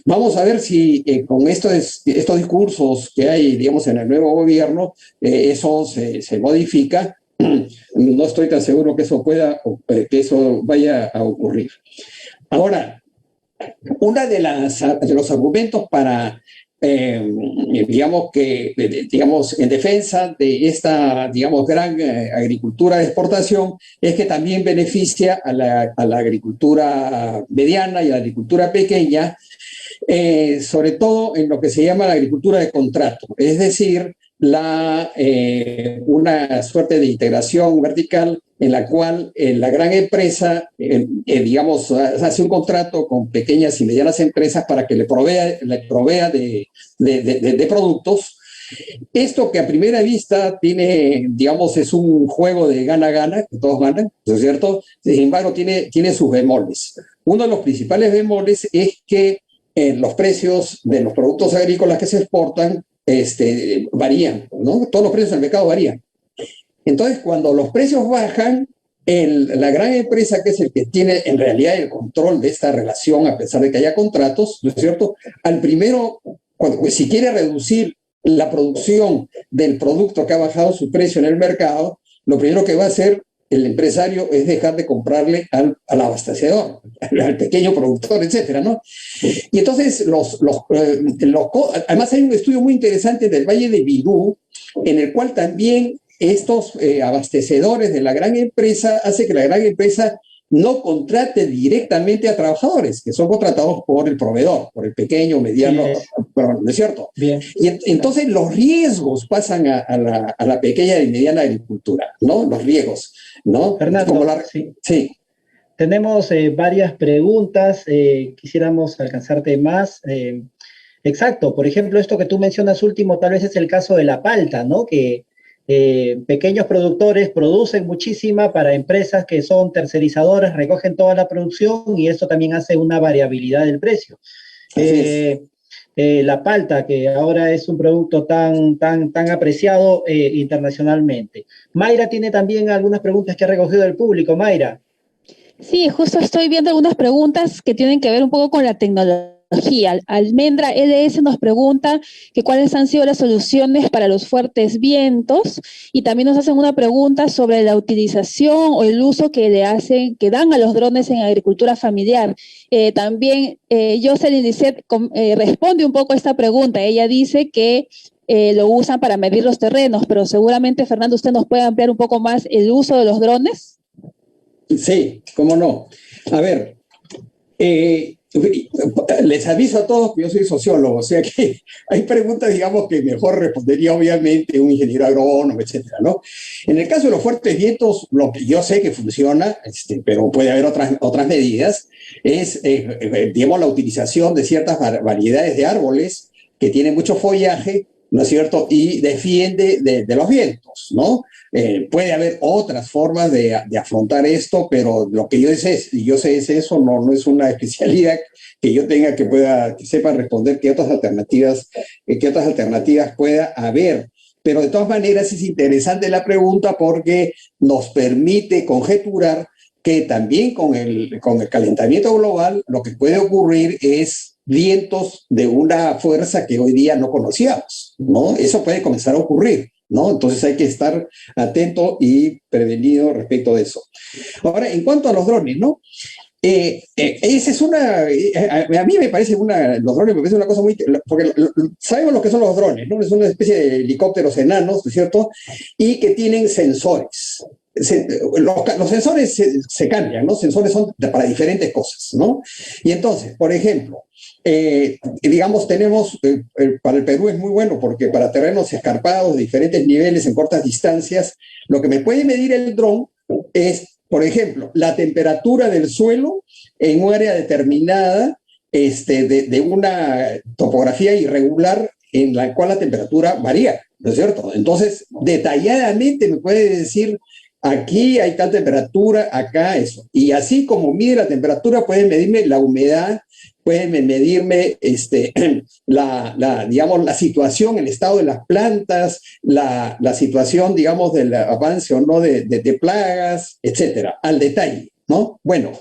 Vamos a ver si con estos discursos que hay, en el nuevo gobierno, eso se modifica. No estoy tan seguro que eso vaya a ocurrir. Ahora, uno de los argumentos para en defensa de esta, gran agricultura de exportación, es que también beneficia a la agricultura mediana y a la agricultura pequeña, sobre todo en lo que se llama la agricultura de contrato, es decir, una suerte de integración vertical en la cual la gran empresa, hace un contrato con pequeñas y medianas empresas para que le provea de productos. Esto que a primera vista tiene, es un juego de gana-gana, que todos ganan, ¿no es cierto? Sin embargo, tiene sus bemoles. Uno de los principales bemoles es que los precios de los productos agrícolas que se exportan varían, ¿no? Todos los precios del mercado varían. Entonces, cuando los precios bajan, la gran empresa, que es el que tiene en realidad el control de esta relación, a pesar de que haya contratos, ¿no es cierto? Si quiere reducir la producción del producto que ha bajado su precio en el mercado, lo primero que va a hacer el empresario es dejar de comprarle al abastecedor, al pequeño productor, etcétera, ¿no? Y entonces, además hay un estudio muy interesante del Valle de Virú, en el cual también estos abastecedores de la gran empresa hace que la gran empresa no contrate directamente a trabajadores, que son contratados por el proveedor, por el pequeño, mediano, ¿no es cierto? Bien. Y entonces los riesgos pasan a la pequeña y mediana agricultura, ¿no? Los riesgos, ¿no? Fernando, sí. Tenemos varias preguntas, quisiéramos alcanzarte más. Exacto, por ejemplo, esto que tú mencionas último, tal vez es el caso de la palta, ¿no? Que pequeños productores producen muchísima para empresas que son tercerizadoras, recogen toda la producción y esto también hace una variabilidad del precio. La palta, que ahora es un producto tan apreciado internacionalmente. Mayra tiene también algunas preguntas que ha recogido del público. Mayra. Sí, justo estoy viendo algunas preguntas que tienen que ver un poco con la tecnología. Almendra LS nos pregunta que cuáles han sido las soluciones para los fuertes vientos, y también nos hacen una pregunta sobre la utilización o el uso que dan a los drones en agricultura familiar. También Jocelyn Lisset responde un poco a esta pregunta. Ella dice que lo usan para medir los terrenos, pero seguramente, Fernando, usted nos puede ampliar un poco más el uso de los drones. Sí, cómo no. A ver, les aviso a todos que yo soy sociólogo, o sea que hay preguntas, que mejor respondería obviamente un ingeniero agrónomo, etcétera, ¿no? En el caso de los fuertes vientos, lo que yo sé que funciona, pero puede haber otras medidas, es, la utilización de ciertas variedades de árboles que tienen mucho follaje, ¿no es cierto? Y defiende de los vientos, ¿no? Puede haber otras formas de afrontar esto, pero lo que yo sé es eso, no es una especialidad que yo tenga que sepa responder qué otras alternativas pueda haber. Pero de todas maneras es interesante la pregunta porque nos permite conjeturar que también con el calentamiento global lo que puede ocurrir es vientos de una fuerza que hoy día no conocíamos, ¿no? Eso puede comenzar a ocurrir, ¿no? Entonces hay que estar atento y prevenido respecto de eso. Ahora, en cuanto a los drones, ¿no? Esa es a mí me parece los drones me parece una cosa muy, porque sabemos lo que son los drones, ¿no? Es una especie de helicópteros enanos, ¿no es cierto? Y que tienen sensores. Los sensores se cambian, ¿no? Sensores son para diferentes cosas, ¿no? Y entonces, por ejemplo, digamos, tenemos, para el Perú es muy bueno porque para terrenos escarpados de diferentes niveles en cortas distancias, lo que me puede medir el dron es, por ejemplo, la temperatura del suelo en un área determinada de una topografía irregular en la cual la temperatura varía, ¿no es cierto? Entonces, detalladamente me puede decir, aquí hay tal temperatura, acá eso. Y así como mide la temperatura, pueden medirme la humedad, pueden medirme digamos, la situación, el estado de las plantas, la situación, digamos, del avance o no de plagas, etcétera, al detalle, ¿no? Bueno,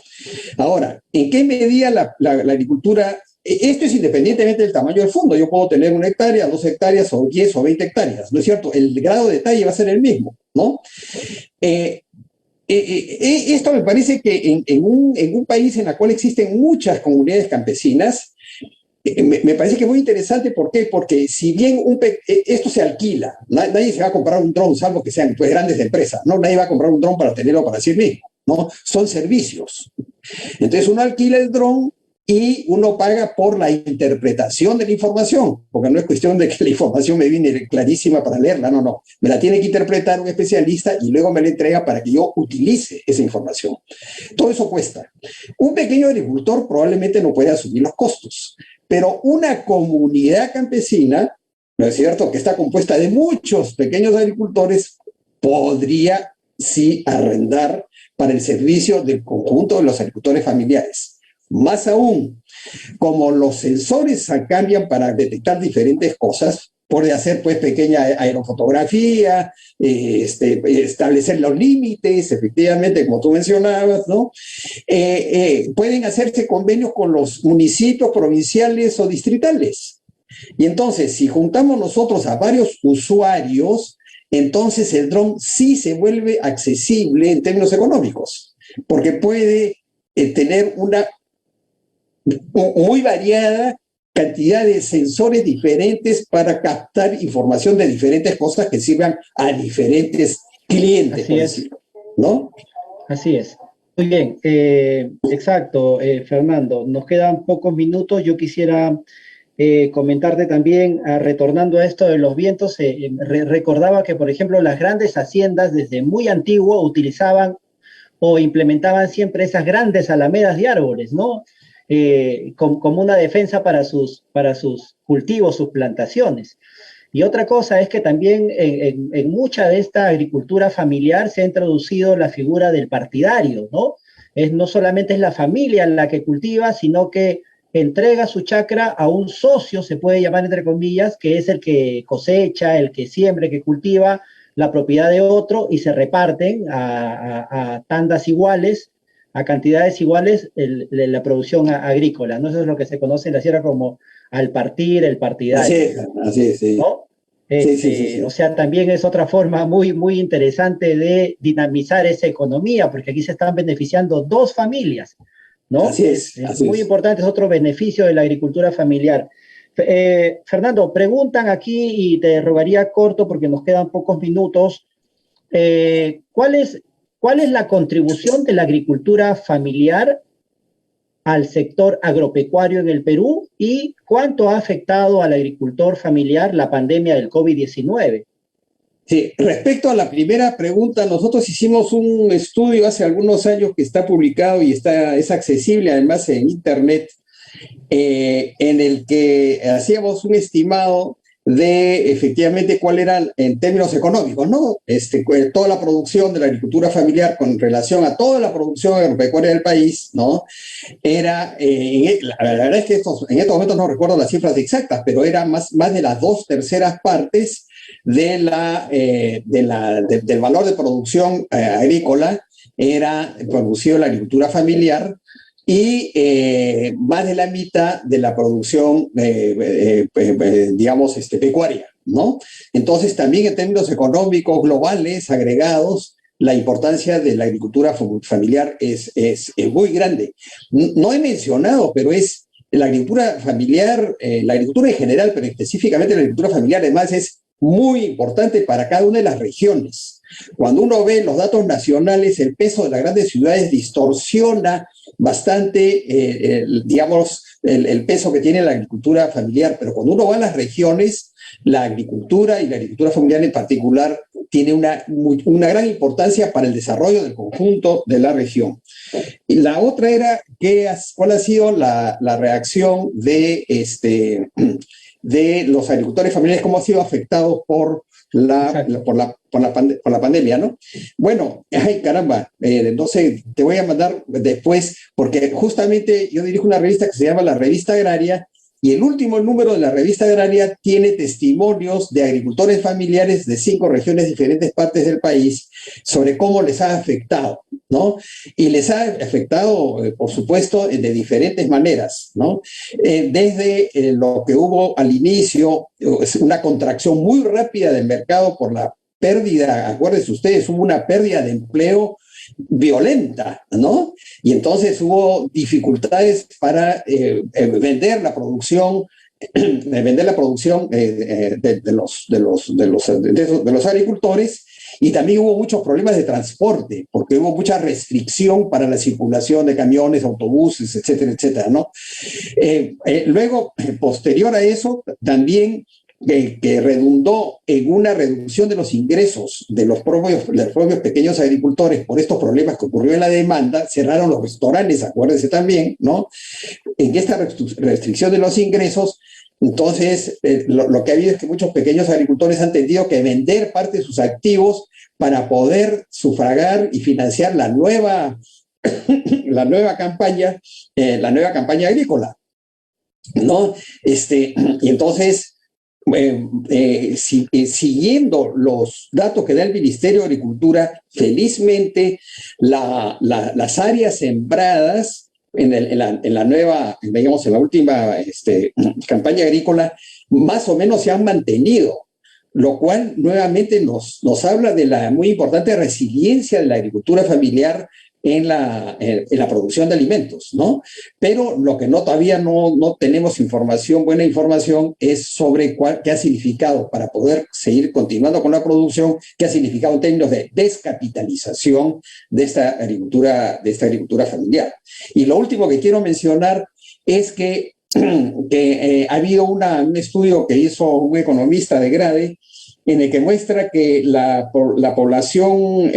ahora, ¿en qué medida la agricultura? Esto es independientemente del tamaño del fondo. Yo puedo tener 1 hectárea, 2 hectáreas, o 10 o 20 hectáreas, ¿no es cierto? El grado de detalle va a ser el mismo, ¿no? Esto me parece que en un país en el cual existen muchas comunidades campesinas, me parece que es muy interesante. ¿Por qué? Porque si bien esto se alquila, nadie se va a comprar un dron, salvo que sean pues, grandes empresas, ¿no? Nadie va a comprar un dron para tenerlo para sí mismo, ¿no? Son servicios. Entonces uno alquila el dron y uno paga por la interpretación de la información, porque no es cuestión de que la información me viene clarísima para leerla, no, me la tiene que interpretar un especialista y luego me la entrega para que yo utilice esa información. Todo eso cuesta. Un pequeño agricultor probablemente no puede asumir los costos, pero una comunidad campesina, ¿no es cierto?, que está compuesta de muchos pequeños agricultores, podría sí arrendar para el servicio del conjunto de los agricultores familiares. Más aún, como los sensores cambian para detectar diferentes cosas, puede hacer pues pequeña aerofotografía, establecer los límites, efectivamente, como tú mencionabas, ¿no? Pueden hacerse convenios con los municipios provinciales o distritales. Y entonces, si juntamos nosotros a varios usuarios, entonces el dron sí se vuelve accesible en términos económicos, porque puede tener una muy variada cantidad de sensores diferentes para captar información de diferentes cosas que sirvan a diferentes clientes, por decirlo, ¿no? Así es. Muy bien, exacto, Fernando. Nos quedan pocos minutos. Yo quisiera comentarte también, retornando a esto de los vientos, recordaba que, por ejemplo, las grandes haciendas desde muy antiguo utilizaban o implementaban siempre esas grandes alamedas de árboles, ¿no? Como una defensa para sus cultivos, sus plantaciones. Y otra cosa es que también en mucha de esta agricultura familiar se ha introducido la figura del partidario, ¿no? No solamente es la familia la que cultiva, sino que entrega su chacra a un socio, se puede llamar entre comillas, que es el que cosecha, el que siembra, el que cultiva la propiedad de otro y se reparten a tandas iguales, a cantidades iguales la producción agrícola, ¿no? Eso es lo que se conoce en la sierra como al partir, el partidario. Así es, sí. ¿No? Sí. O sea, también es otra forma muy, muy interesante de dinamizar esa economía, porque aquí se están beneficiando dos familias, ¿no? Así es muy importante, es otro beneficio de la agricultura familiar. Fernando, preguntan aquí, y te rogaría corto porque nos quedan pocos minutos, ¿cuál es la contribución de la agricultura familiar al sector agropecuario en el Perú y cuánto ha afectado al agricultor familiar la pandemia del COVID-19? Sí, respecto a la primera pregunta, nosotros hicimos un estudio hace algunos años que está publicado y es accesible además en internet, en el que hacíamos un estimado de efectivamente cuál era en términos económicos, ¿no? Toda la producción de la agricultura familiar con relación a toda la producción agropecuaria del país, ¿no? Era, la verdad es que en estos momentos no recuerdo las cifras exactas, pero era más de las 2/3 partes del valor de producción agrícola era producido en la agricultura familiar y más de la mitad de la producción, digamos, pecuaria, ¿no? Entonces, también en términos económicos globales, agregados, la importancia de la agricultura familiar es muy grande. No he mencionado, pero es la agricultura familiar, la agricultura en general, pero específicamente la agricultura familiar, además, es muy importante para cada una de las regiones. Cuando uno ve los datos nacionales, el peso de las grandes ciudades distorsiona bastante, digamos, el peso que tiene la agricultura familiar, pero cuando uno va a las regiones, la agricultura y la agricultura familiar en particular tiene una gran importancia para el desarrollo del conjunto de la región. Y la otra era, ¿cuál ha sido la reacción de los agricultores familiares, cómo han sido afectados por la pandemia, ¿no? Bueno, ay caramba, entonces te voy a mandar después, porque justamente yo dirijo una revista que se llama La Revista Agraria, y el último número de la Revista Agraria tiene testimonios de agricultores familiares de 5 regiones, diferentes partes del país, sobre cómo les ha afectado, ¿no? Y les ha afectado, por supuesto, de diferentes maneras, ¿no? Desde lo que hubo al inicio, una contracción muy rápida del mercado por la pérdida, acuérdense ustedes, hubo una pérdida de empleo violenta, ¿no? Y entonces hubo dificultades para vender la producción de los agricultores, y también hubo muchos problemas de transporte, porque hubo mucha restricción para la circulación de camiones, autobuses, etcétera, etcétera, ¿no? Luego, posterior a eso, también que redundó en una reducción de los ingresos de los propios pequeños agricultores por estos problemas que ocurrió en la demanda, cerraron los restaurantes, acuérdense también, ¿no? En esta restricción de los ingresos, entonces lo que ha habido es que muchos pequeños agricultores han tenido que vender parte de sus activos para poder sufragar y financiar la nueva campaña agrícola, ¿no? Y entonces, siguiendo los datos que da el Ministerio de Agricultura, felizmente las áreas sembradas en la nueva, digamos, en la última campaña agrícola, más o menos se han mantenido, lo cual nuevamente nos habla de la muy importante resiliencia de la agricultura familiar en la producción de alimentos, ¿no? Pero lo que todavía no tenemos buena información, es sobre qué ha significado para poder seguir continuando con la producción, qué ha significado en términos de descapitalización de esta agricultura familiar. Y lo último que quiero mencionar es que ha habido un estudio que hizo un economista de Grade, en el que muestra que la población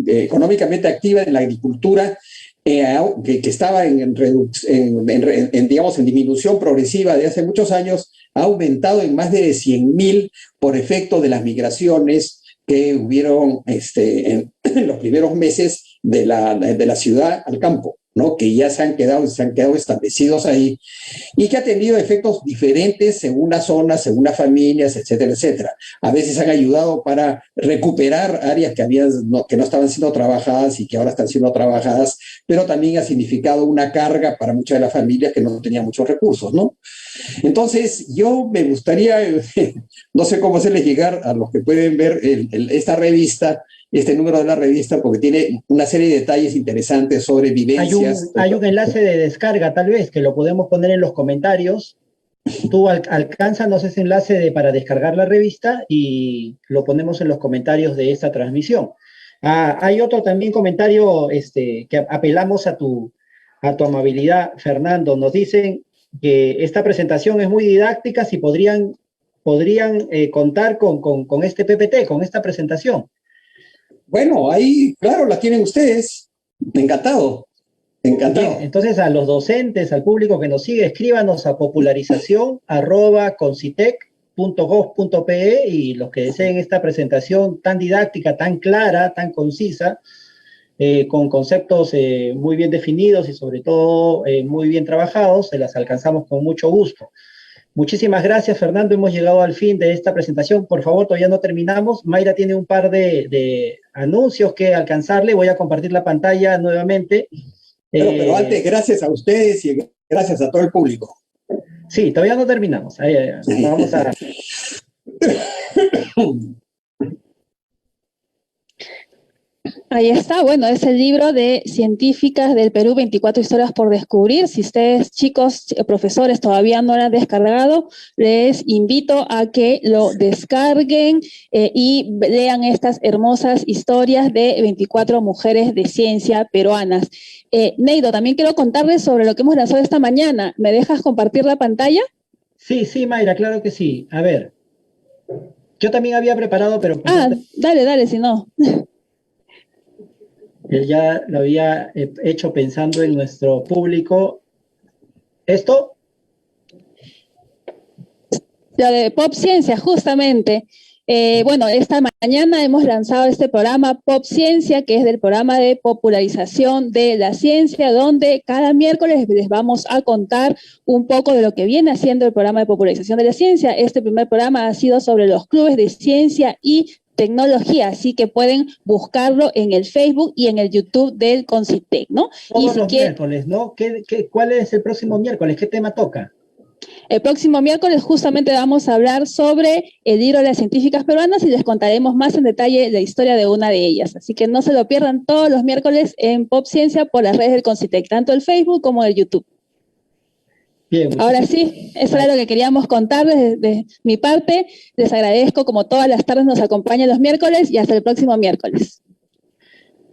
económicamente activa en la agricultura, que estaba digamos, en disminución progresiva de hace muchos años, ha aumentado en más de 100.000 por efecto de las migraciones que hubieron en los primeros meses de la ciudad al campo, ¿no? Que ya se han quedado establecidos ahí, y que ha tenido efectos diferentes según las zonas, según las familias, etcétera, etcétera. A veces han ayudado para recuperar áreas que no estaban siendo trabajadas y que ahora están siendo trabajadas, pero también ha significado una carga para muchas de las familias que no tenían muchos recursos, ¿no? Entonces, yo me gustaría, no sé cómo hacerles llegar a los que pueden ver esta revista, este número de la revista, porque tiene una serie de detalles interesantes sobre vivencias. Hay un enlace de descarga, tal vez, que lo podemos poner en los comentarios. Tú alcánzanos ese enlace para descargar la revista y lo ponemos en los comentarios de esta transmisión. Hay otro también comentario que apelamos a tu amabilidad, Fernando. Nos dicen que esta presentación es muy didáctica, si podrían contar con este PPT, con esta presentación. Bueno, ahí, claro, la tienen ustedes. Encantado. Encantado. Bien, entonces, a los docentes, al público que nos sigue, escríbanos a popularización@concitec.org. perú.gov.pe, y los que deseen esta presentación tan didáctica, tan clara, tan concisa, con conceptos muy bien definidos y sobre todo muy bien trabajados, se las alcanzamos con mucho gusto. Muchísimas gracias, Fernando. Hemos llegado al fin de esta presentación. Por favor, todavía no terminamos. Mayra tiene un par de anuncios que alcanzarle. Voy a compartir la pantalla nuevamente. Pero antes, gracias a ustedes y gracias a todo el público. Sí, todavía no terminamos. Vamos a... Ahí está, bueno, es el libro de Científicas del Perú, 24 historias por descubrir. Si ustedes, chicos, profesores, todavía no lo han descargado, les invito a que lo descarguen y lean estas hermosas historias de 24 mujeres de ciencia peruanas. Neido, también quiero contarles sobre lo que hemos lanzado esta mañana. ¿Me dejas compartir la pantalla? Sí, Mayra, claro que sí. A ver, yo también había preparado, pero... Dale, si no... Él ya lo había hecho pensando en nuestro público. ¿Esto? Lo de Pop Ciencia, justamente. Bueno, esta mañana hemos lanzado este programa Pop Ciencia, que es del programa de popularización de la ciencia, donde cada miércoles les vamos a contar un poco de lo que viene haciendo el programa de popularización de la ciencia. Este primer programa ha sido sobre los clubes de ciencia y tecnología, así que pueden buscarlo en el Facebook y en el YouTube del Concitec, ¿no? Todos los miércoles, ¿no? ¿Cuál es el próximo miércoles? ¿Qué tema toca? El próximo miércoles justamente vamos a hablar sobre el libro de las científicas peruanas y les contaremos más en detalle la historia de una de ellas. Así que no se lo pierdan todos los miércoles en Pop Ciencia por las redes del Concitec, tanto el Facebook como el YouTube. Bien, ahora sí, eso era lo que queríamos contarles de mi parte. Les agradezco, como todas las tardes nos acompañan los miércoles, y hasta el próximo miércoles.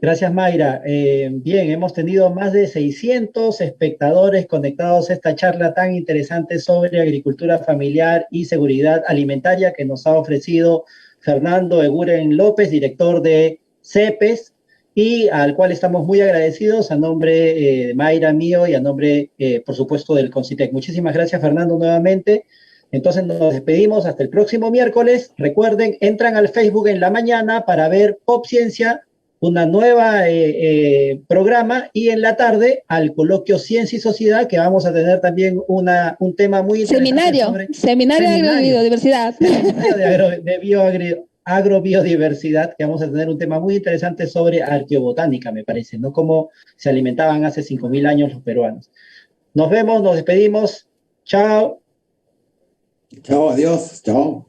Gracias, Mayra. Bien, hemos tenido más de 600 espectadores conectados a esta charla tan interesante sobre agricultura familiar y seguridad alimentaria que nos ha ofrecido Fernando Eguren López, director de CEPES, y al cual estamos muy agradecidos a nombre de Mayra, mío, y a nombre, por supuesto, del Concitec. Muchísimas gracias, Fernando, nuevamente. Entonces nos despedimos hasta el próximo miércoles. Recuerden, entran al Facebook en la mañana para ver Pop Ciencia, una nueva programa, y en la tarde al coloquio Ciencia y Sociedad, que vamos a tener también un tema muy interesante. Seminario de agrobiodiversidad. Seminario de agrobiodiversidad, que vamos a tener un tema muy interesante sobre arqueobotánica, me parece, ¿no? Cómo se alimentaban hace 5.000 años los peruanos. Nos vemos, nos despedimos. Chao. Chao, adiós. Chao.